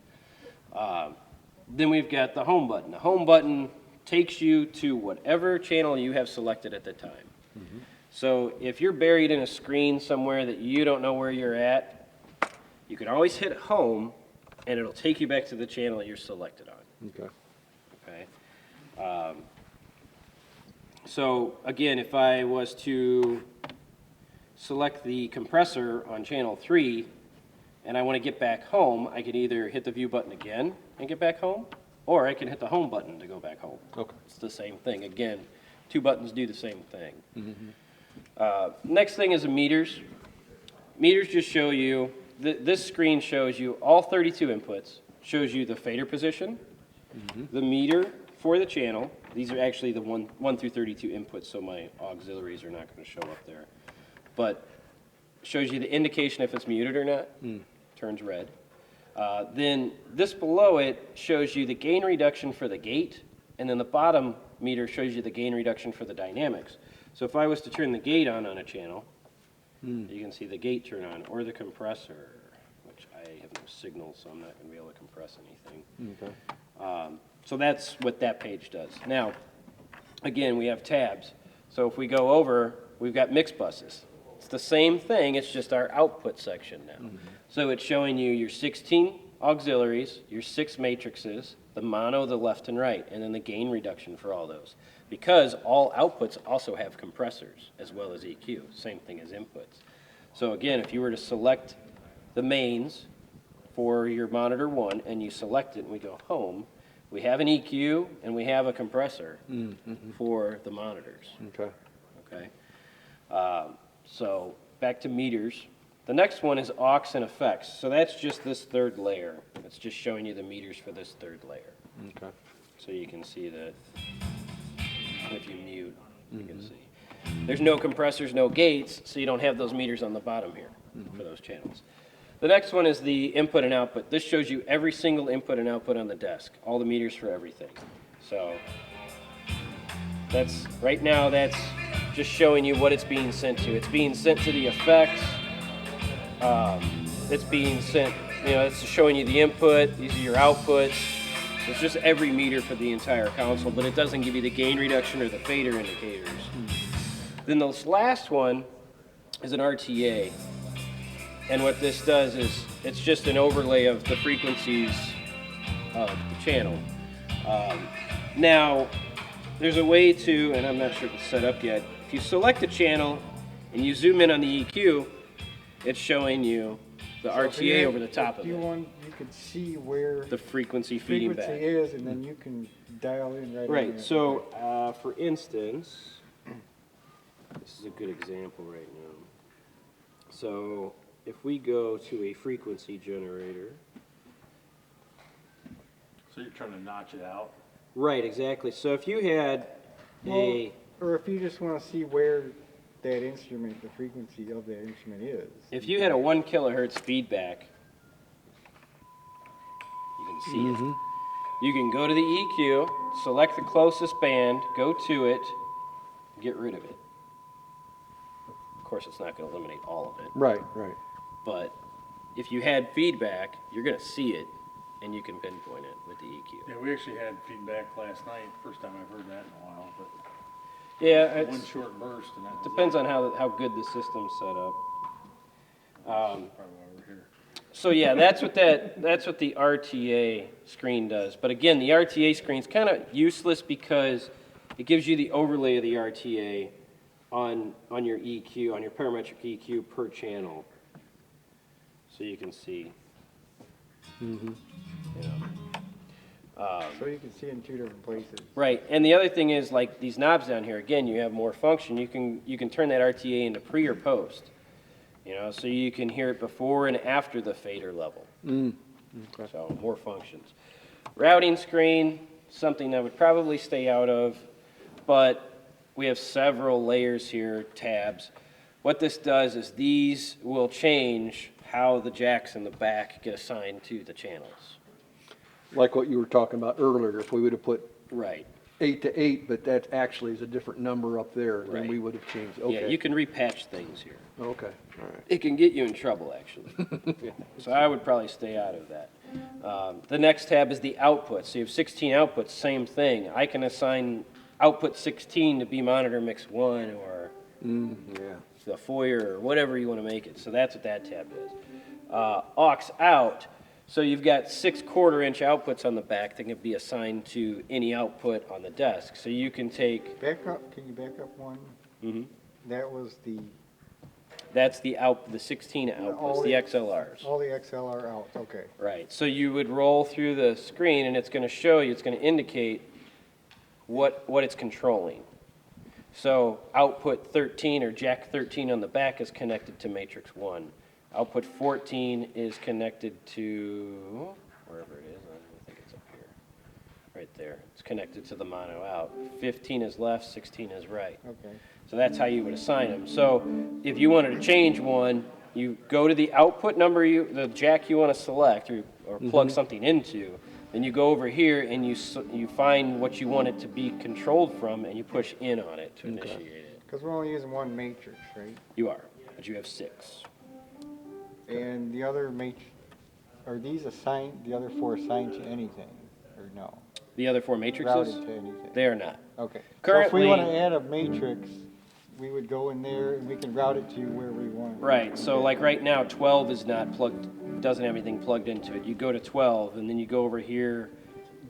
Then we've got the home button. The home button takes you to whatever channel you have selected at the time. So if you're buried in a screen somewhere that you don't know where you're at, you can always hit home and it'll take you back to the channel that you're selected on, Okay. okay? So again, if I was to select the compressor on channel 3 and I want to get back home, I can either hit the view button again and get back home, or I can hit the home button to go back home. Okay. It's the same thing. Again, 2 buttons do the same thing. Next thing is the meters. Meters just show you, this screen shows you all 32 inputs, shows you the fader position, the meter for the channel. These are actually the 1 through 32 inputs, so my auxiliaries are not going to show up there. But shows you the indication if it's muted or not, turns red. Then this below it shows you the gain reduction for the gate, and then the bottom meter shows you the gain reduction for the dynamics. So if I was to turn the gate on a channel, you can see the gate turn on, or the compressor, which I have no signal, so I'm not going to be able to compress anything. Okay. So that's what that page does. Now, again, we have tabs. So if we go over, we've got mix buses. It's the same thing, it's just our output section now. So it's showing you your 16 auxiliaries, your 6 matrices, the mono, the left and right, and then the gain reduction for all those. Because all outputs also have compressors as well as EQ, same thing as inputs. So again, if you were to select the mains for your monitor 1 and you select it and we go home, we have an EQ and we have a compressor for the monitors. Okay. Okay. So back to meters. The next one is aux and effects. So that's just this third layer. It's just showing you the meters for this third layer. Okay. So you can see that if you mute, you can see. There's no compressors, no gates, so you don't have those meters on the bottom here for those channels. The next one is the input and output. This shows you every single input and output on the desk, all the meters for everything. So that's, right now, that's just showing you what it's being sent to. It's being sent to the effects. It's being sent, it's showing you the input. These are your outputs. It's just every meter for the entire console, but it doesn't give you the gain reduction or the fader indicators. Then this last one is an RTA. And what this does is it's just an overlay of the frequencies of the channel. Now, there's a way to, and I'm not sure if it's set up yet, if you select a channel and you zoom in on the EQ, it's showing you the So if RTA you- over the top if of you it. want, you could see where The frequency feeding frequency back. is, and then you can dial in right on Right, there. so for instance, this is a good example right now. So if we go to a frequency generator. So you're trying to notch it out? Right, exactly. So if you had a, Or if you just want to see where that instrument, the frequency of that instrument is. if you had a 1 kilohertz feedback, you can see it. You can go to the EQ, select the closest band, go to it, get rid of it. Of course, it's not going to eliminate all of it, Right, right. but if you had feedback, you're going to see it, and you can pinpoint it with the EQ. Yeah, we actually had feedback last night, first time I've heard that in a while, but Yeah, one it short burst and that was depends it. on how good the system's set up. Probably why we're here. So yeah, that's what the RTA screen does. But again, the RTA screen's kind of useless because it gives you the overlay of the RTA on your EQ, on your parametric EQ per channel. So you can see. So you can see in 2 different places. Right, and the other thing is like these knobs down here. Again, you have more function. You can turn that RTA into pre or post. So you can hear it before and after the fader level. So more functions. Routing screen, something that would probably stay out of, but we have several layers here, tabs. What this does is these will change how the jacks in the back get assigned to the channels. Like what you were talking about earlier, if we would have put Right. 8 to 8, but that actually is a different number up there, then Right. we would have changed, Yeah, okay. you can repatch things here. Okay, all right. It can get you in trouble, actually. So I would probably stay out of that. The next tab is the output. So you have 16 outputs, same thing. I can assign output 16 to be monitor mix 1 or Yeah, the foyer or whatever you want to make it. So that's what that tab does. Aux out. So you've got 6 1/4-inch outputs on the back that can be assigned to any output on the desk. So you can take, Back up, can you back up one? That was that's the 16 outputs, All the the- XLRs. all the XLR outs, okay. Right, so you would roll through the screen and it's gonna show you, it's gonna indicate what it's controlling. So output 13 or jack 13 on the back is connected to matrix 1. Output 14 is connected to, wherever it is, I think it's up here. Right there, it's connected to the mono out. 15 is left, 16 is right. Okay. So that's how you would assign them. So if you wanted to change one, you go to the output number, the jack you want to select or plug something into, then you go over here and you find what you want it to be controlled from and you push in on it to initiate it. Because we're only using one matrix, right? You are, but you have 6. And the other are these assigned, the other 4 assigned to anything, or no? The other 4 Routed matrices, to anything? they are not. Okay. So if Currently- we want to add a matrix, we would go in there and we can route it to where we want it. Right, so like right now, 12 is not plugged, doesn't have anything plugged into it. You go to 12 and then you go over here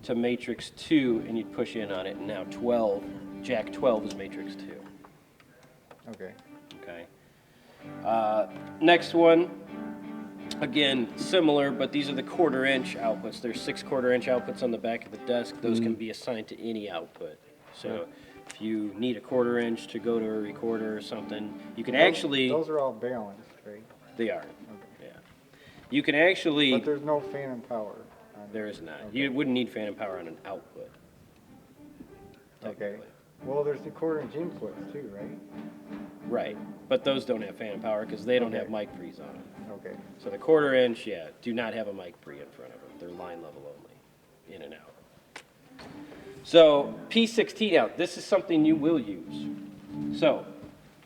to matrix 2 and you push in on it and now 12, jack 12 is matrix 2. Okay. Okay. Next one, again, similar, but these are the 1/4-inch outputs. There's 6 1/4-inch outputs on the back of the desk. Those can be assigned to any output. So if you need a 1/4-inch to go to a recorder or something, you can actually, Those are all balanced, right? they are, yeah. You can actually, But there's no phantom power. there is not. You wouldn't need phantom power on an output. Okay. technically. Well, there's the 1/4-inch inputs too, right? Right, but those don't have phantom power because they don't have mic pre's on them. Okay. So the 1/4-inch, yeah, do not have a mic pre in front of them. They're line level only, in and out. So P16 out, this is something you will use. So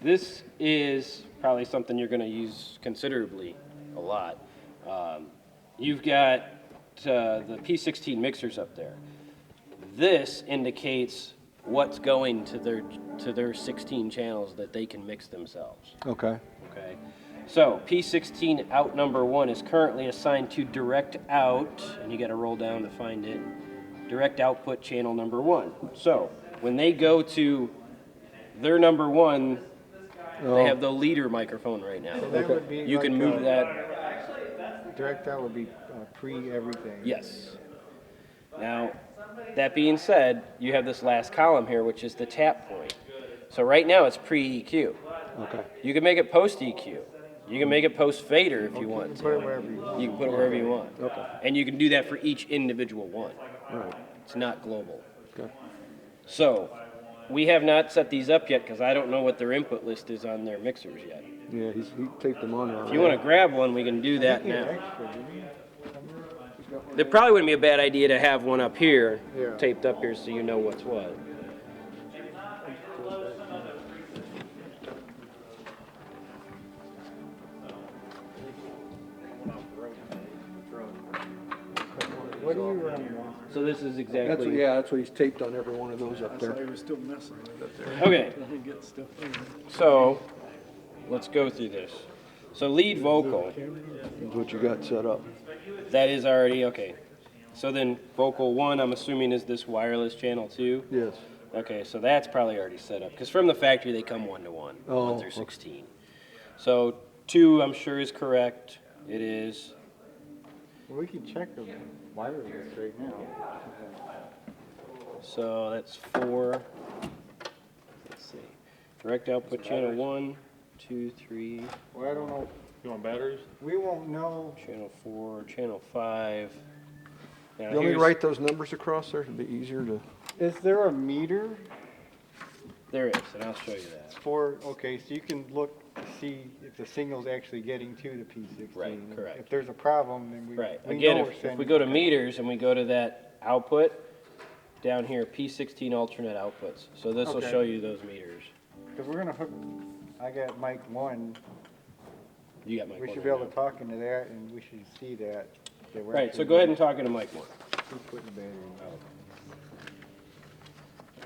this is probably something you're gonna use considerably a lot. You've got the P16 mixers up there. This indicates what's going to their 16 channels that they can mix themselves. okay. Okay, so P16 out number 1 is currently assigned to direct out, and you got to roll down to find it. Direct output channel number 1. So when they go to their number 1, they have the leader microphone right now. So that would be You can like, move that. Direct out would be pre-everything. Yes. Now, that being said, you have this last column here, which is the tap point. So right now it's pre-EQ. Okay. You can make it post-EQ. You can make it post-fader if you want You to. put it wherever you want. You can put it wherever you want. Okay. And you can do that for each individual one. Right. It's not global. Okay. So, we have not set these up yet because I don't know what their input list is on their mixers yet. Yeah, he taped them on there. If you want to grab one, we can do that Yeah, now. extra, didn't you? It probably wouldn't be a bad idea to have one up here, Yeah. taped up here so you know what's what. What do you run now? So this is That's, exactly. yeah, that's what he's taped on every one of those up there. was still messing with it there. Okay, Get stuff in there. so let's go through this. So lead vocal. That's what you got set up. That is already, okay. So then vocal 1, I'm assuming is this wireless channel 2? Yes. Okay, so that's probably already set up, because from the factory they come 1-to-1, Oh, 1 through okay. 16. So 2, I'm sure is correct. It is. Well, we can check the wireless right now. So that's 4. Let's see. Direct output channel 1, 2, 3. Well, I don't know. You want batteries? We won't know. Channel 4, channel 5. Now, You want me to here's- write those numbers across there? It'd be easier to. Is there a meter There is, and I'll show you that. for, okay, so you can look to see if the signal's actually getting to the P16? Right, correct. If there's a problem, then we Right. we Again, know we're if we sending. go to meters and we go to that output, down here, P16 alternate outputs. So this will Okay. show you those meters. Because we're gonna hook, I got mic 1, You got my we phone should be right able to talk into that, and we should see that. now. Right, so go ahead and talk into mic 1. Who's putting the battery in?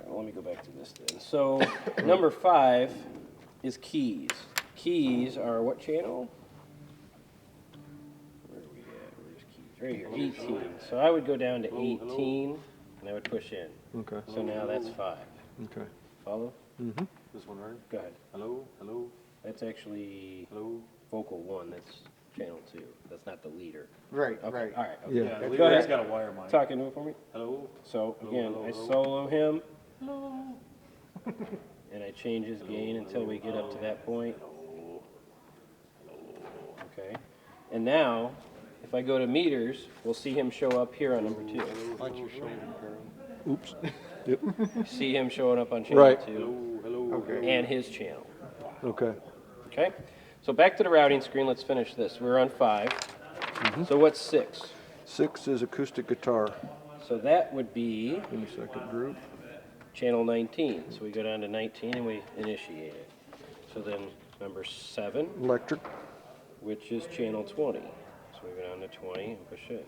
Let me go back to this then. So, number 5 is keys. Keys are what channel? Where are we at? Where's keys? Right here, 18. So I would go down to 18, and I would push in. Okay. So now that's 5. Okay. Follow? Mm-hmm. This one, right? Go ahead. Hello, hello, That's actually hello. vocal 1, that's channel 2. That's not the leader. Right, Okay, right. all right. Okay. Yeah. Yeah, the Go leader's ahead. got a wire mic. Talk into it for me. Hello, So Hello, again, hello, I hello. solo him. And I change his gain until we get up to that point. Okay. And now, if I go to meters, we'll see him show up here on number 2. Watch your shoulder, Carol. Oops. Yep. See him showing up on channel Right. 2 hello. Okay. and his channel. Okay. Okay? So back to the routing screen, let's finish this. We're on 5. So what's 6? 6 is acoustic guitar So that would be in the second group. channel 19. So we go down to 19 and we initiate it. So then number 7, Electric. which is channel 20. So we go down to 20 and push in.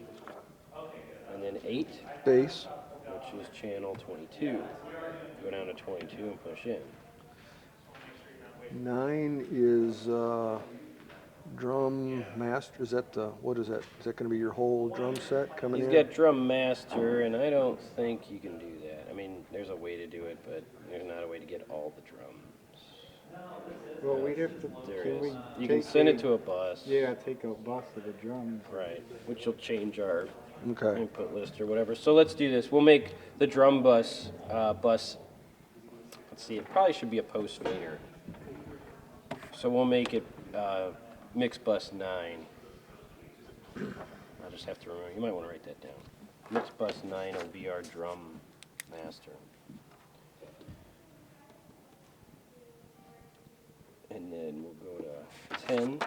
And then 8, Bass. which is channel 22. Go down to 22 and push in. 9 is drum master. Is that the, what is that? Is that going to be your whole drum set coming He's in? got drum master, and I don't think you can do that. I mean, there's a way to do it, but there's not a way to get all the drums. Well, we'd have to, There can is. we You can take send a- it to a bus. Yeah, take a bus of the drums. Right, which will change our Okay. input list or whatever. So let's do this. We'll make the drum bus, let's see, it probably should be a post meter. So we'll make it mix bus 9. I'll just have to remember, you might want to write that down. Mix bus 9 will be our drum master. And then we'll go to 10.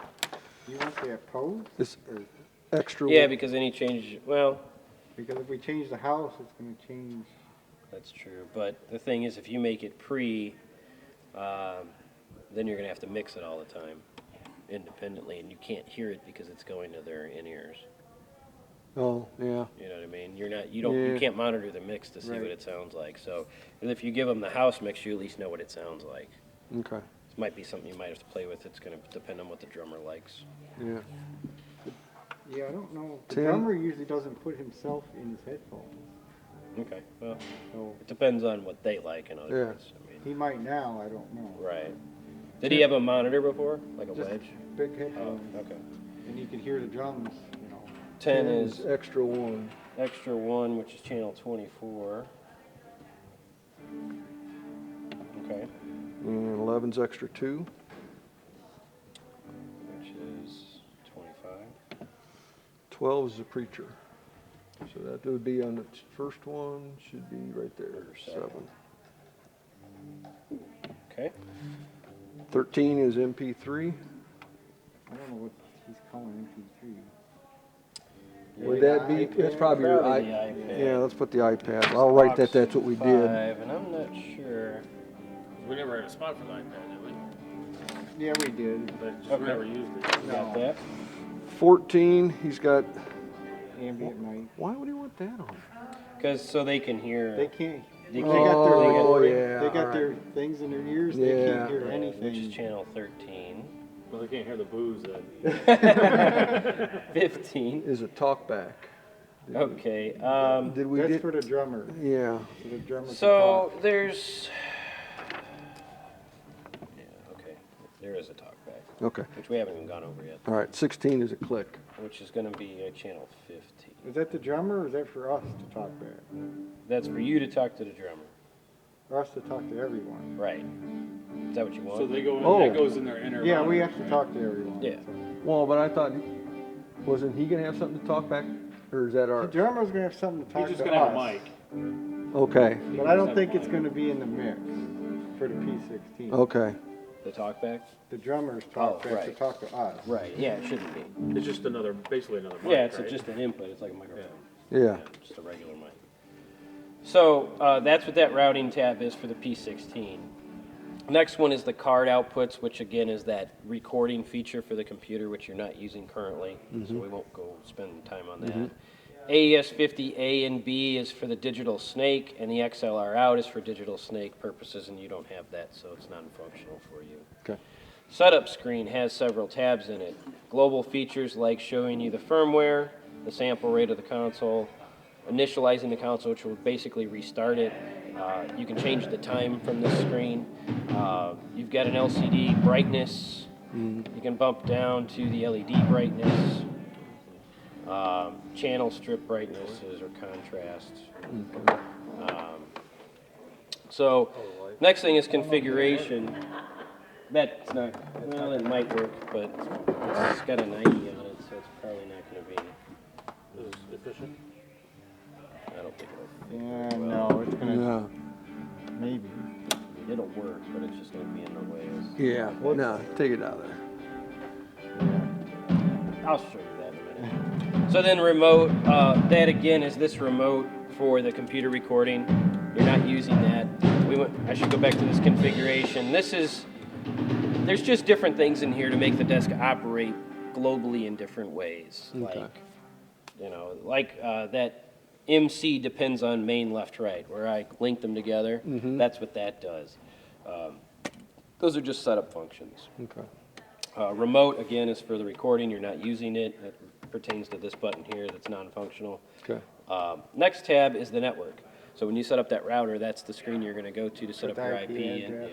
You want that post? This Or- extra. Yeah, because any change, well, Because if we change the house, it's gonna change. that's true. But the thing is, if you make it pre, then you're going to have to mix it all the time independently, and you can't hear it because it's going to their in-ears. Oh, yeah. You know what I mean? You Yeah. can't monitor the mix to see what Right. it sounds like. So, and if you give them the house mix, you at least know what it sounds like. Okay. This might be something you might have to play with. It's going to depend on what the drummer likes. Yeah. Yeah, I don't know. The 10. drummer usually doesn't put himself in his headphones. Okay. Well, So it depends on what they like. In other Yeah. words, I mean, he might now, I don't know. right? Did he have a monitor before, like a Just wedge? big Oh, headphones. okay. And you can hear the drums, you know. 10 is extra 1. extra 1, which is channel 24. Okay. And 11's extra 2. Which is 25. 12 is the preacher. So that would be on the first one, should be right there, Number 7. 7. Okay. 13 is MP3. I don't know what he's calling MP3. Would that be, that's probably your Probably the iPad. iPad. Yeah, let's put the iPad. I'll write that, that's what we did. 5, and I'm not sure. We never had a spot for the iPad, did we? Yeah, we did. But just Okay. never used it. You got No. that? 14, he's got, Ambient night. why would he want that on? Because so they can hear. They can't. They They can't- got their, Oh, they yeah, got alright. their things in their ears. They Yeah. can't hear Which is anything. channel 13. Well, they can't hear the booze then. 15. Is a talkback. Okay. Did we That's get, for the drummer. yeah, So the drummer can So talk. there's. Yeah, okay. There is a talkback, okay. which we haven't even gone over yet, All right, 16 is a click. which is going to be channel 15. Is that the drummer or is that for us to talk back? That's for you to talk to the drummer. For us to talk to everyone? Right. Is that what you want? So they go, Oh. that goes in their inner. Yeah, we monitor, have to right? talk to everyone. Yeah. So Well, but I thought, wasn't he gonna have something to talk back, or is that The our? drummer's gonna have something to talk He's to just gonna have a us, mic. Okay, but I don't think it's gonna be in the mix for the P16. okay, The talkback? The drummers Oh, talk back to right. talk to us. Right, yeah, it shouldn't be. It's just another, basically another mic, Yeah, it's right? just an input, it's like a microphone. yeah, Just a regular mic. So that's what that routing tab is for the P16. Next one is the card outputs, which again is that recording feature for the computer, which you're not using currently, so we won't go spend time on that. AES50A and B is for the digital snake, and the XLR out is for digital snake purposes, and you don't have that, so it's non-functional for you. okay, Setup screen has several tabs in it. Global features like showing you the firmware, the sample rate of the console, initializing the console, which will basically restart it. You can change the time from this screen. You've got an LCD brightness. You can bump down to the LED brightness. Channel strip brightnesses or contrast. So next thing is configuration. That's not, well, it might work, but it's got a 90 on it, so it's probably not going to be Efficient? I don't think it'll. Yeah, no, it's gonna, yeah, maybe. It'll work, but it's just gonna be in the way. yeah, no, take it out of there. I'll show you that in a minute. So then remote, that again is this remote for the computer recording. You're not using that. I should go back to this configuration. There's just different things in here to make the desk operate globally in different ways. Okay. Like that MC depends on main, left, right, where I link them together. That's what that does. Those are just setup functions. Okay, Remote, again, is for the recording. You're not using it. That pertains to this button here that's non-functional. okay, Next tab is the network. So when you set up that router, that's the screen you're going to go to set up your IP. address,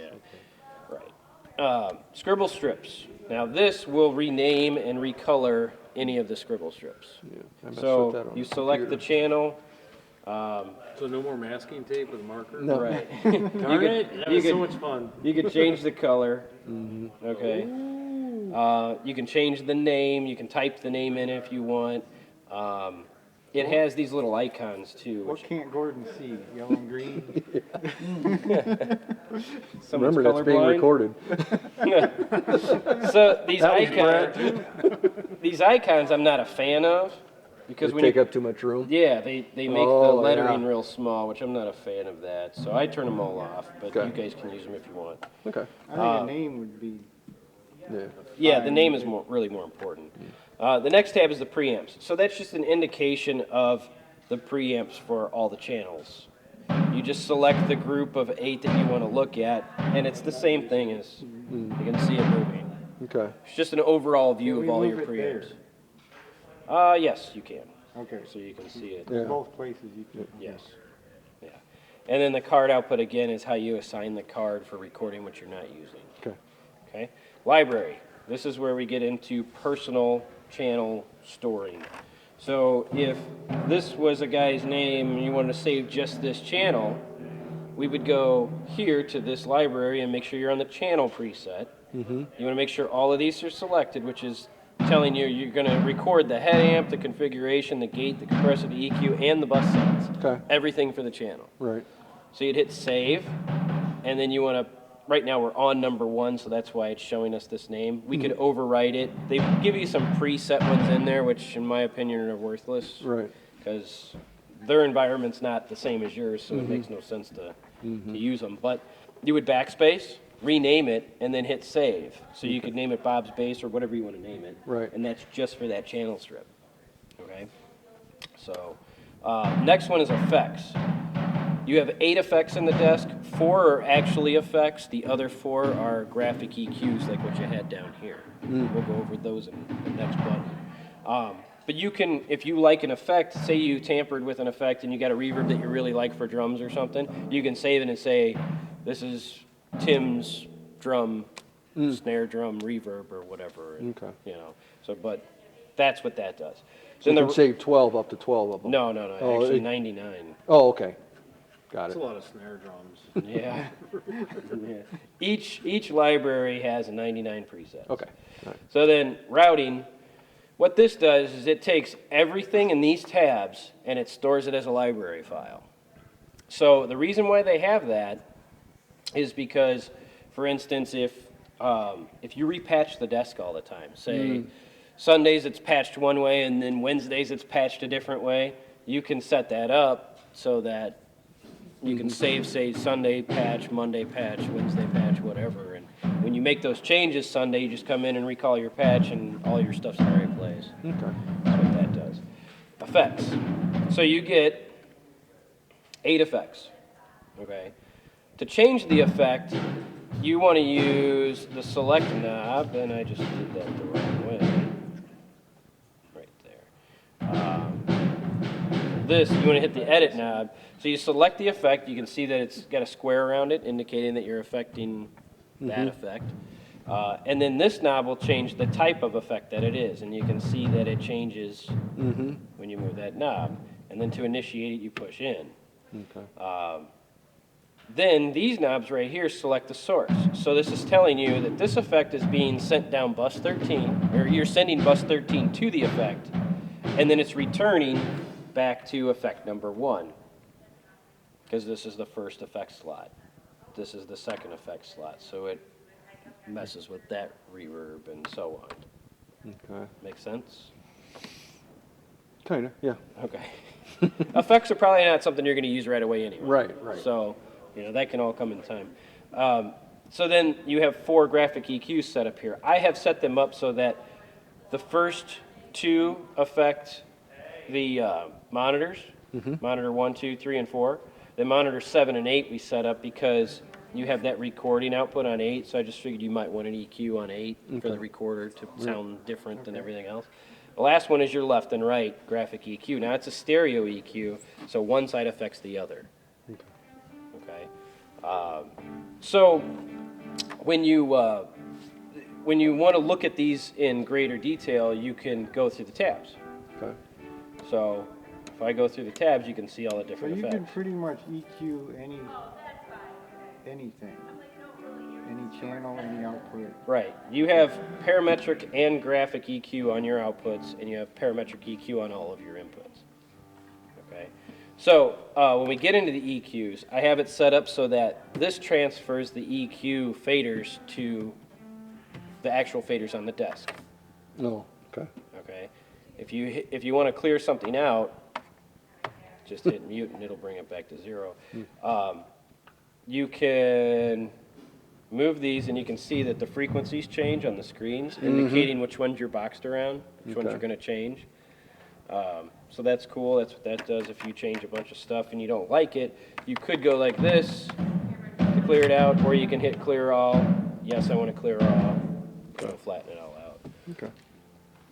Right. Scribble strips. Now this will rename and recolor any of the scribble strips. yeah. I messed with that So on you the select the computer. channel. So no more masking tape with marker? No. Right. Darn it, that you was so could- much fun. You can change the color. Okay. You can change the name. You can type the name in if you want. It has these little icons too. What Which can't Gordon see? Yellow and green? someone's Remember, that's being colorblind. recorded. So these That was icons, these icons, I'm not a fan of because They when take you, up too much room. yeah, they make the Oh, lettering yeah. real small, which I'm not a fan of that. So I turn them all off, but Okay. you guys can use them if you want. Okay, I think a name would be, yeah, Yeah, the name is really more important. The next tab is the preamps. So that's just an indication of the preamps for all the channels. You just select the group of 8 that you want to look at, and it's the same thing as you can see it moving. okay, It's just an overall view Can of we all your move it preamps. Yes, you can. okay, So you can see it. yeah, both places you can. Yes. Yeah. And then the card output again is how you assign the card for recording what you're not using. okay, Okay. Library. This is where we get into personal channel storing. So if this was a guy's name and you wanted to save just this channel, we would go here to this library and make sure you're on the channel preset. You want to make sure all of these are selected, which is telling you you're going to record the head amp, the configuration, the gate, the compressor, the EQ, and the bus sounds. okay, Everything for the channel. right, So you'd hit save, and then you want to, right now we're on number 1, so that's why it's showing us this name. We could overwrite it. They give you some preset ones in there, which in my opinion are worthless. right, Because their environment's not the same as yours, so it makes no sense to use them. But you would backspace, rename it, and then hit save. So you could name it Bob's Bass or whatever you want to name it. Right. And that's just for that channel strip. Okay? So, next one is effects. You have 8 effects in the desk. 4 are actually effects. The other 4 are graphic EQs, like what you had down here. We'll go over those in the next button. But you can, if you like an effect, say you tampered with an effect and you got a reverb that you really like for drums or something, you can save it and say, this is Tim's drum, snare drum reverb or whatever. And, Okay. You know, so, but that's what that does. so Then you can save 12 up to 12 of them. no, Oh, actually it- 99. Oh, okay, Got It's it. a lot of snare drums. Yeah. Yeah. Each library has a 99 presets. Okay. All right. So then routing, what this does is it takes everything in these tabs and it stores it as a library file. So the reason why they have that is because, for instance, if you repatch the desk all the time, say Sundays it's patched one way and then Wednesdays it's patched a different way, you can set that up so that you can save, say, Sunday patch, Monday patch, Wednesday patch, whatever. And when you make those changes Sunday, you just come in and recall your patch and all your stuff's in the right place. Okay. That's what that does. Effects. So you get 8 effects, okay? To change the effect, you want to use the select knob, and I just did that the wrong way. Right there. This, you want to hit the edit knob. So you select the effect. You can see that it's got a square around it, indicating that you're affecting that effect. And then this knob will change the type of effect that it is, and you can see that it changes when you move that knob. And then to initiate it, you push in. Okay. Then these knobs right here select the source. So this is telling you that this effect is being sent down bus 13, or you're sending bus 13 to the effect, and then it's returning back to effect number 1, because this is the first effect slot. This is the second effect slot, so it messes with that reverb and so on. Okay. Make sense? Kinda, yeah. Okay. Effects are probably not something you're going to use right away anyway. Right. So, that can all come in time. So then you have 4 graphic EQs set up here. I have set them up so that the first 2 affect the monitors, monitor 1, 2, 3, and 4. Then monitor 7 and 8 we set up because you have that recording output on 8, so I just figured you might want an EQ on 8 for the recorder to sound different than everything else. The last one is your left and right graphic EQ. Now it's a stereo EQ, so one side affects the other. Okay. So when you want to look at these in greater detail, you can go through the tabs. Okay. So if I go through the tabs, you can see all the So different you effects. can pretty much EQ anything, any channel, any output. Right. You have parametric and graphic EQ on your outputs, and you have parametric EQ on all of your inputs. Okay. So when we get into the EQs, I have it set up so that this transfers the EQ faders to the actual faders on the desk. No, okay. Okay. If you want to clear something out, just hit mute and it'll bring it back to 0. You can move these and you can see that the frequencies change on the screens, indicating which ones you're boxed around, which ones you're going to change. So that's cool. That's what that does. If you change a bunch of stuff and you don't like it, you could go like this to clear it out, or you can hit clear all. Yes, I want to clear all. Go flatten it all out. Okay.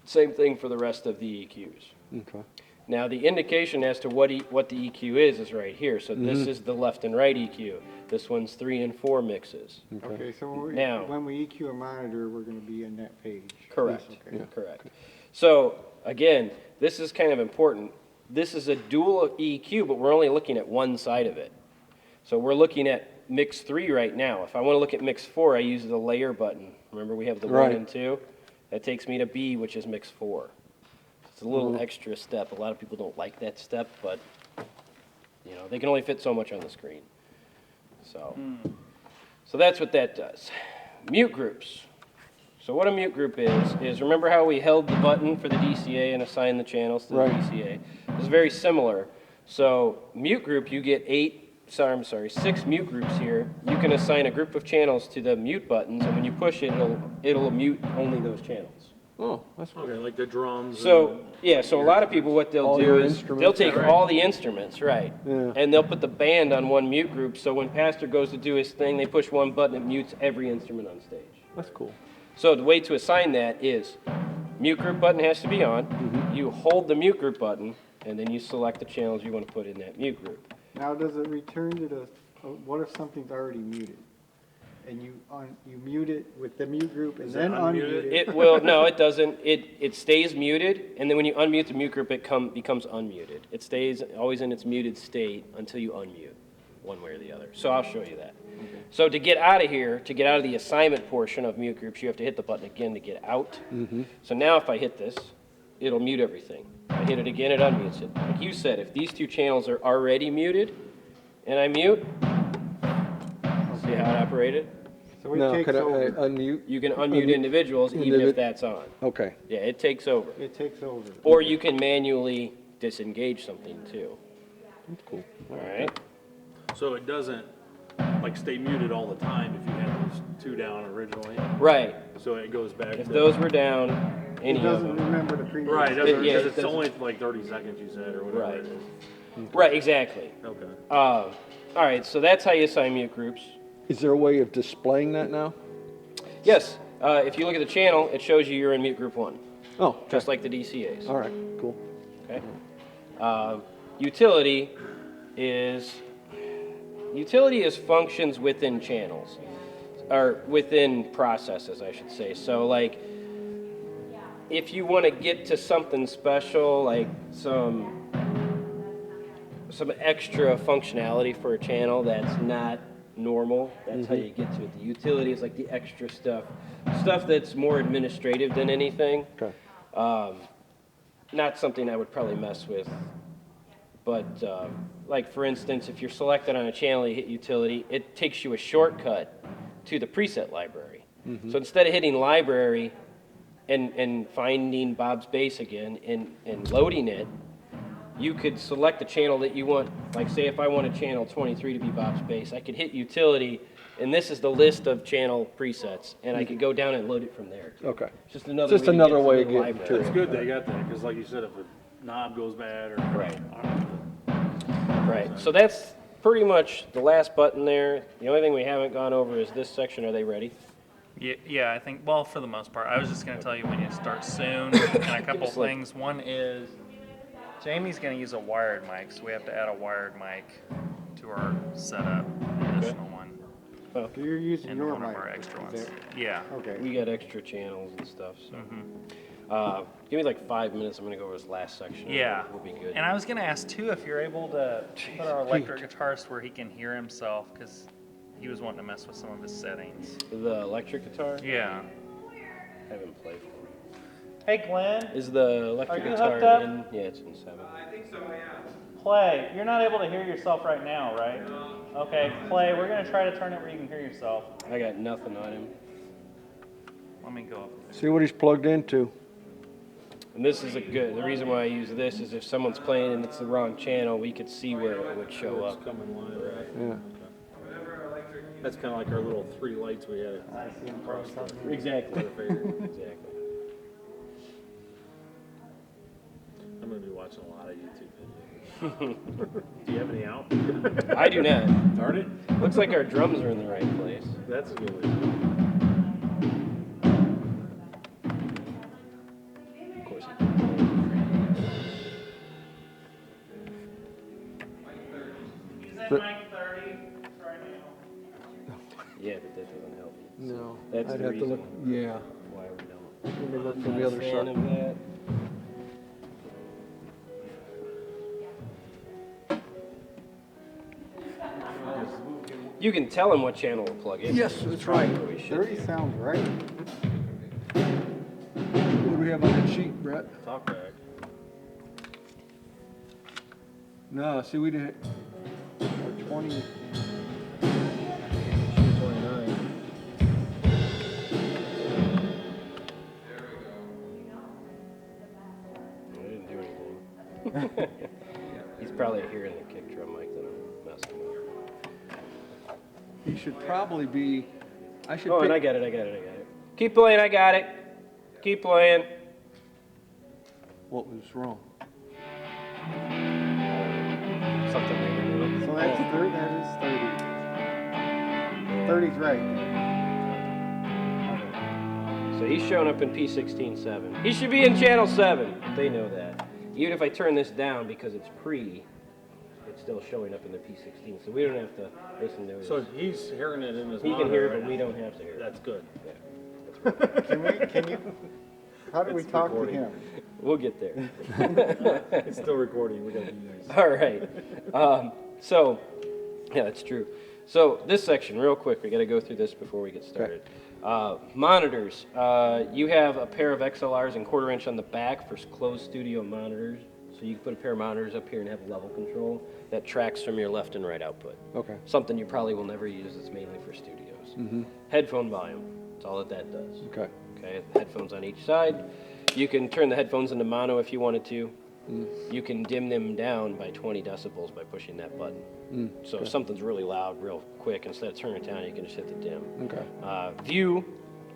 Same thing for the rest of the EQs. Okay. Now the indication as to what the EQ is right here. So this is the left and right EQ. This one's 3 and 4 mixes. Okay, so Now- when we EQ a monitor, we're going to be in that page. Correct. Okay. Correct. So again, this is kind of important. This is a dual EQ, but we're only looking at one side of it. So we're looking at mix 3 right now. If I want to look at mix 4, I use the layer button. Remember we have the 1 Right. and 2? That takes me to B, which is mix 4. It's a little extra step. A lot of people don't like that step, but they can only fit so much on the screen. So that's what that does. Mute groups. So what a mute group is remember how we held the button for the DCA and assigned the channels to the Right. DCA? It's very similar. So mute group, you get 6 mute groups here. You can assign a group of channels to the mute buttons, and when you push it, it'll mute only those channels. Oh, that's cool. Okay, like the drums. So, so a lot of people, what they'll All do your is, instruments. they'll take Right. all the instruments, right? Yeah. And they'll put the band on one mute group, so when Pastor goes to do his thing, they push one button, it mutes every instrument on stage. That's cool. So the way to assign that is, mute group button has to be on, you hold the mute group button, and then you select the channels you want to put in that mute group. Now, does it return to what if something's already muted? And you mute it with the mute group and Is then it unmuted? unmute it? It will, no, it doesn't. It stays muted, and then when you unmute the mute group, it becomes unmuted. It stays always in its muted state until you unmute. one way or the other. So I'll show you that. So to get out of here, to get out of the assignment portion of mute groups, you have to hit the button again to get out. So now if I hit this, it'll mute everything. I hit it again, it unmutes it. Like you said, if these two channels are already muted, and I mute, see how it operated? So it Now, takes could I over. unmute? You can unmute individuals even if that's on. Okay. Yeah, it takes over. It takes over. Or you can manually disengage something too. That's cool. All right? So it doesn't, like, stay muted all the time if you had those two down originally? Right. So it goes back to... If those were down, It any of doesn't them. remember the previous. Right, it doesn't, Yeah, it because it's doesn't. only like 30 seconds, you said, or whatever Right. it is. Right, exactly. Okay. All right, so that's how you assign mute groups. Is there a way of displaying that now? Yes, if you look at the channel, it shows you you're in mute group 1, Oh, just like the DCAs. all right, cool. Okay. Utility is functions within channels, or within processes, I should say. So like, if you want to get to something special, like some extra functionality for a channel that's not normal, that's how you get to it. The utility is like the extra stuff that's more administrative than anything. Okay. Not something I would probably mess with, but like for instance, if you're selected on a channel, you hit utility, it takes you a shortcut to the preset library. So instead of hitting library and finding Bob's bass again and loading it, you could select the channel that you want. Like say if I wanted channel 23 to be Bob's bass, I could hit utility, and this is the list of channel presets, and I could go down and load it from there. Okay. Just another Just another way to of the getting library. to It's good they got that, because like you said, if a knob goes bad or... Right. Right, so that's pretty much the last button there. The only thing we haven't gone over is this section. Are they ready? Yeah, I think, well, for the most part. I was just gonna tell you when you start soon, and a couple Just like- things. One is, Jamie's gonna use a wired mic, so we have to add a wired mic to our setup, an additional one, So you're using and your one mic. of our extra is ones. that- Yeah. Okay. We got extra channels and stuff, so. Give me like 5 minutes. I'm gonna go over this last section. Yeah. We'll be good. And I was gonna ask too if you're able to put our electric guitarist where he can hear himself, because he was wanting to mess with some of his settings. The electric guitar? Yeah. I haven't played for it. Hey Glenn, Is the electric Are you guitar hooked up? in? Yeah, it's in 7. play. You're not able to hear yourself right now, right? Okay, play. We're gonna try to turn it where you can hear yourself. I got nothing on him. Let me go up there. See what he's plugged into. And this is the reason why I use this is if someone's playing and it's the wrong channel, we could see where it would show It's up. coming live, right? Yeah. That's kind of like our little 3 lights we had across the... Exactly. Exactly. Exactly. I'm gonna be watching a lot of YouTube videos. Do you have any out? I do not. Darn it. Looks like our drums are in the right place. That's a good way to do it. Of course. But- mic 30 right now. Yeah, but that doesn't help. No. That's I'd the have to look. reason. Yeah. Why we don't. Let me look for Not the a other fan side. of that. You can tell him what channel to plug in. Yes, that's right. We should. 30 sounds right. What do we have on that sheet, Brett? Talk back. No, see, we didn't. Or 20. Sheet 29. I didn't do anything. He's probably hearing the kick drum mic that I'm messing with. He should probably be. I should. Oh, and I pick, got it. Keep playing, I got it. Keep playing. What was wrong? Something they were doing. So that's 30. That is 30. 30's right. So he's showing up in P16.7. He should be in channel 7. They know that. Even if I turn this down because it's pre, it's still showing up in the P16. So we don't have to listen to it. So he's hearing it in his He can monitor hear it, right but we now. don't have to hear it. That's good. Can you, how do we It's talk recording. to him? We'll get there. It's still recording. We gotta be nice. All right. So Yeah, that's true. So this section, real quick, we got to go through this before we get started. Monitors. You have a pair of XLRs and 1/4 inch on the back for closed studio monitors. So you can put a pair of monitors up here and have level control that tracks from your left and right output. Okay. Something you probably will never use. It's mainly for studios. Headphone volume. That's all that does. Okay. Okay, headphones on each side. You can turn the headphones into mono if you wanted to. You can dim them down by 20 decibels by pushing that button. So if something's really loud, real quick, instead of turning it down, you can just hit the dim. Okay. View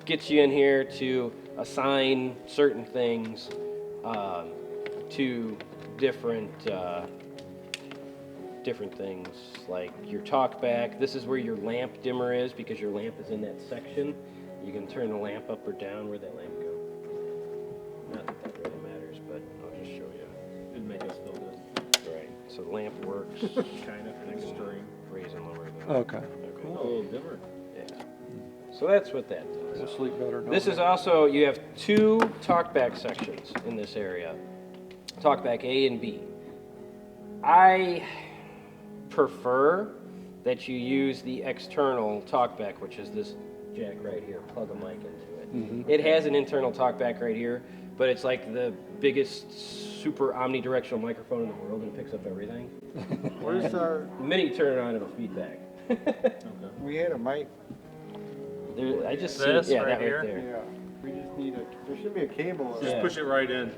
gets you in here to assign certain things to different things, like your talkback. This is where your lamp dimmer is, because your lamp is in that section. You can turn the lamp up or down. Where'd that lamp go? Not that that really matters, but I'll just show you. It'd make us feel good. Right. So the lamp works kind of extreme. Raise and lower the. Okay. A little dimmer. Yeah. So that's what that does. We'll sleep better now. This is also, you have 2 talkback sections in this area. Talkback A and B. I prefer that you use the external talkback, which is this jack right here. Plug a mic into it. It has an internal talkback right here, but it's like the biggest super omnidirectional microphone in the world, and it picks up everything. Where's our, The minute you turn it on, it'll feedback. we had a mic, There, I just This see, yeah, right that here? right there. yeah, we just need there should be a cable. Just push it right in.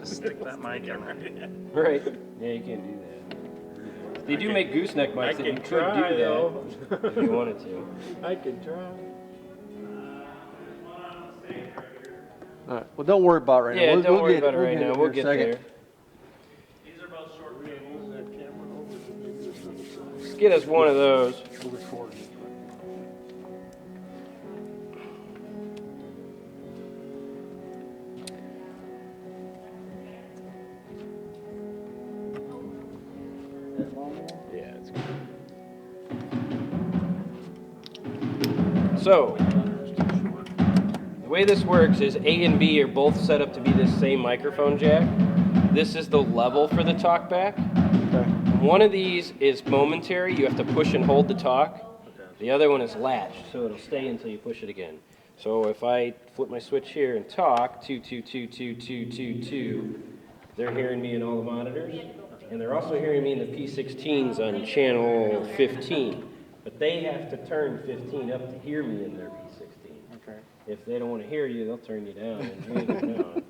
Stick that mic in right. Right. Yeah, you can't do that. They do make gooseneck mics that you can could try, do though. that if you wanted to. I can try. All right. Well, don't worry about it right now. Yeah, We'll don't worry get about it right now. We'll get there. Let's get us one of those. Yeah, it's good. So, the way this works is A and B are both set up to be the same microphone jack. This is the level for the talkback. Okay. One of these is momentary. You have to push and hold the talk. The other one is latched, so it'll stay until you push it again. So if I flip my switch here and talk, 2, 2, 2, 2, 2, 2, 2, they're hearing me in all the monitors. And they're also hearing me in the P16s on channel 15. But they have to turn 15 up to hear me in their P16. Okay. If they don't want to hear you, they'll turn you down and mute you down.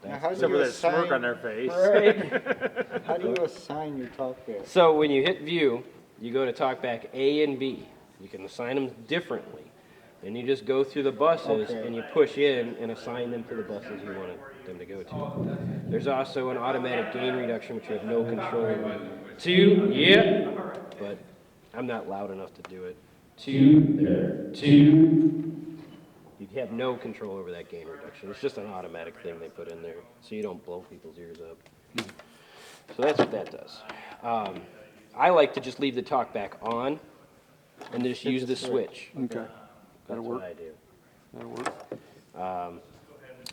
Now, how do Except you for that smirk assign, on their face. Right. how do you assign your talkback? So when you hit view, you go to talkback A and B. You can assign them differently. And you just go through the buses Okay. and you push in and assign them to the buses you want them to go to. There's also an automatic gain reduction, which you have no control over. 2, yeah, but I'm not loud enough to do it. 2, there, 2. You have no control over that gain reduction. It's just an automatic thing they put in there, so you don't blow people's ears up. So that's what that does. I like to just leave the talkback on and just use the switch. Okay. That's That'll what work. I do. That'll work.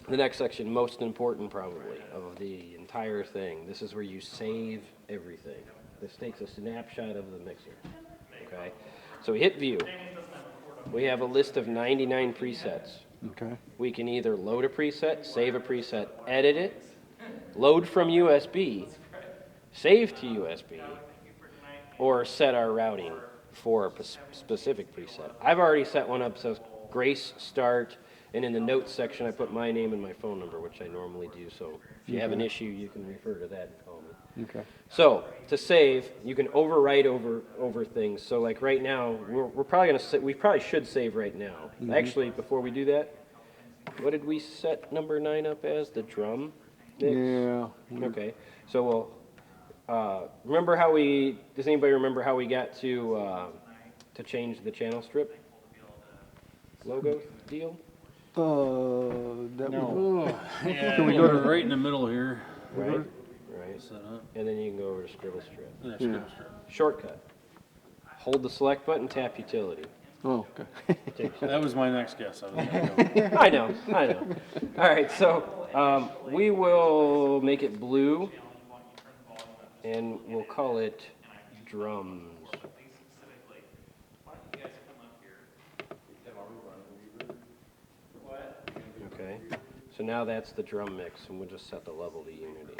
The next section, most important probably of the entire thing. This is where you save everything. This takes a snapshot of the mixer. Okay? So we hit view. We have a list of 99 presets. Okay. We can either load a preset, save a preset, edit it, load from USB, save to USB, or set our routing for a specific preset. I've already set one up, says Grace Start, and in the notes section I put my name and my phone number, which I normally do, so if you have an issue, you can refer to that and call me. Okay. So, to save, you can overwrite over things. So like right now, we're probably gonna we probably should save right now. Actually, before we do that, what did we set number 9 up as? The drum mix? Yeah. Okay, so we'll, remember how does anybody remember how we got to change the channel strip logo deal? That No. Yeah, Can we go to- right in the middle here? Right? Right. Set up. And then you can go over to scribble strip. Yeah, Yeah. Shortcut. Hold the select button, tap utility. Oh, okay. Takes you- That was my next guess. I was gonna go. I know. All right, so we will make it blue, and we'll call it drums. These specifically. Why don't you guys come up here? What? Okay, so now that's the drum mix, and we'll just set the level to unity.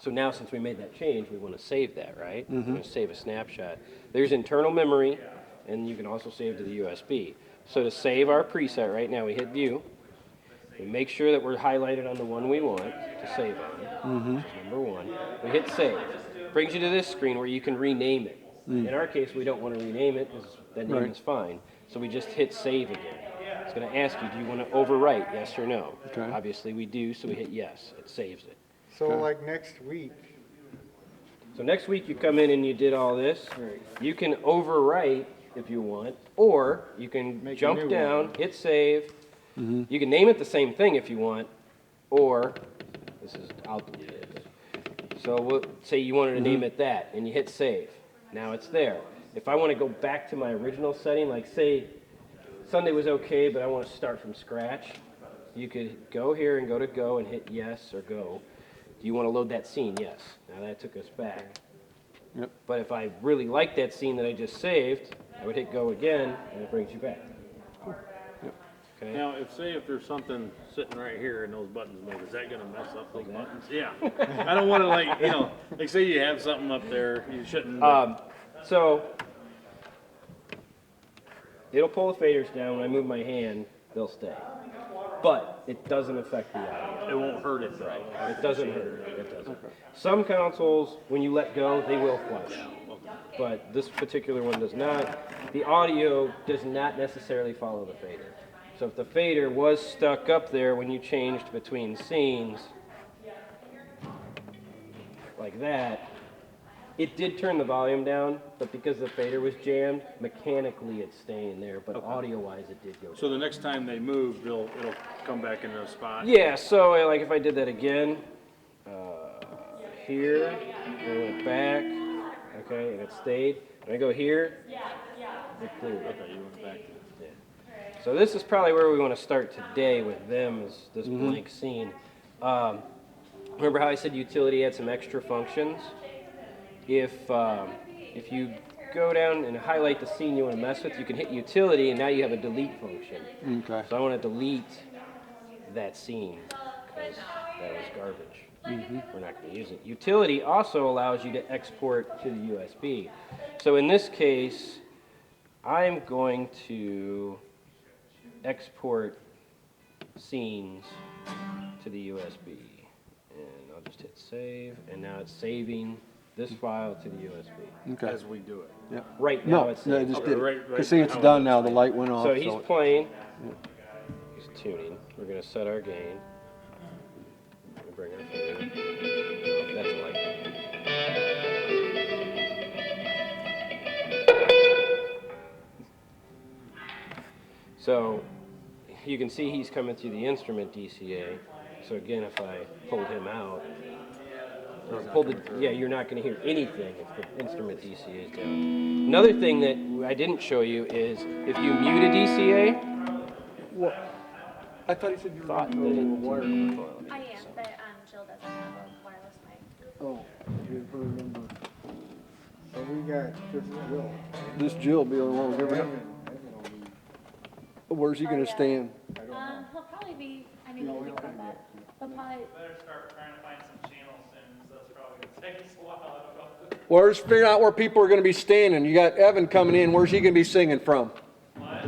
So now, since we made that change, we want to save that, right? We're going to save a snapshot. There's internal memory, and you can also save to the USB. So to save our preset right now, we hit View. We make sure that we're highlighted on the one we want to save on, which is number 1. We hit Save. Brings you to this screen where you can rename it. In our case, we don't want to rename it because that name is fine. So we just hit Save again. It's going to ask you, do you want to overwrite, yes or no? Okay. Obviously we do, so we hit yes. It saves it. So like next week, So next week you come in and you did all this. You can overwrite if you want, or you can Make a jump new down, one. hit save. You can name it the same thing if you want, or this is I'll delete it. So we'll say you wanted to name it that, and you hit save. Now it's there. If I want to go back to my original setting, like say Sunday was okay, but I want to start from scratch, you could go here and go to go and hit yes or go. Do you want to load that scene? Yes. Now that took us back. Yep. But if I really like that scene that I just saved, I would hit go again, and it brings you back. Okay. Now, if there's something sitting right here and those buttons move, is that gonna mess up those buttons? Yeah. I don't wanna like say you have something up there, you shouldn't. So it'll pull the faders down. When I move my hand, they'll stay. But it doesn't affect the audio. It won't hurt it though. It doesn't hurt. It doesn't. Some consoles, when you let go, they will flash out. But this particular one does not. The audio does not necessarily follow the fader. So if the fader was stuck up there when you changed between scenes, like that, it did turn the volume down, but because the fader was jammed, mechanically it's staying there, but audio-wise it did go down. So the next time they move, it'll come back in a spot. Yeah, so like if I did that again, here, and I went back, okay, and it stayed. And I go here, it cleared. Okay, you went back. So this is probably where we want to start today with them, is this blank scene. Remember how I said utility had some extra functions? If you go down and highlight the scene you want to mess with, you can hit utility, and now you have a delete function. Okay. So I want to delete that scene because that was garbage. We're not going to use it. Utility also allows you to export to the USB. So in this case, I'm going to export scenes to the USB. And I'll just hit save, and now it's saving this file to the USB. Okay. As we do it. Yep. Right now No, it's no, I saved. just Okay, did. right Because see, it's now done it's now. The light went off. So he's playing, he's tuning. We're going to set our gain. We'll bring our fader. Oh, that's a light. So you can see he's coming through the instrument DCA. So again, if I pulled him out, or pulled the, yeah, you're not going to hear anything if the instrument DCA is down. Another thing that I didn't show you is if you mute a DCA, I thought he said you were thought going to that go it wire. I am, but Jill doesn't have a wireless mic. oh, you remember. So we got this Will. This Jill will be the one who's ever. Where's he going to stand? He'll probably be, I mean, we could that. He'll probably, Better start trying to find some channels soon, 'cause that's probably gonna take us a while. I don't know. Well, let's figure out where people are going to be standing. You got Evan coming in. Where's he going to be singing from? do you want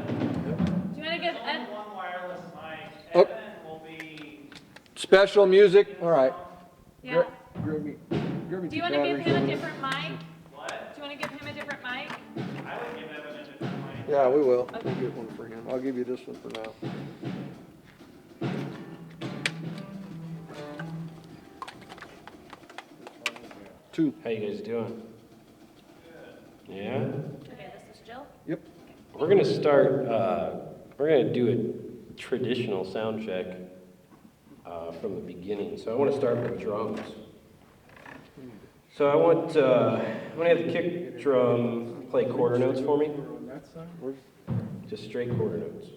to give Ed? One wireless mic, Oh. Evan will be, Special music. All right. Yeah. Do Do you want to give him a different mic? what? Do you want to give him a different mic? I would give Evan a different mic. Yeah, we will. We'll get one for him. I'll give you this one for now. Two. how you guys doing? Yeah? Okay, this is Jill. Yep. We're going to start, we're going to do a traditional sound check from the beginning. So I want to start with drums. So I want to have the kick drum play quarter notes for me. Just straight quarter notes.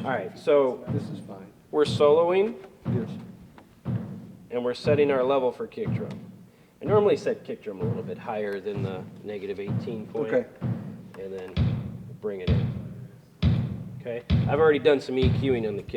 All right, so This is fine. we're soloing Yes. and we're setting our level for kick drum. I normally set kick drum a little bit higher than the -18 point. Okay. And then bring it in. Okay, I've already done some EQing on the kick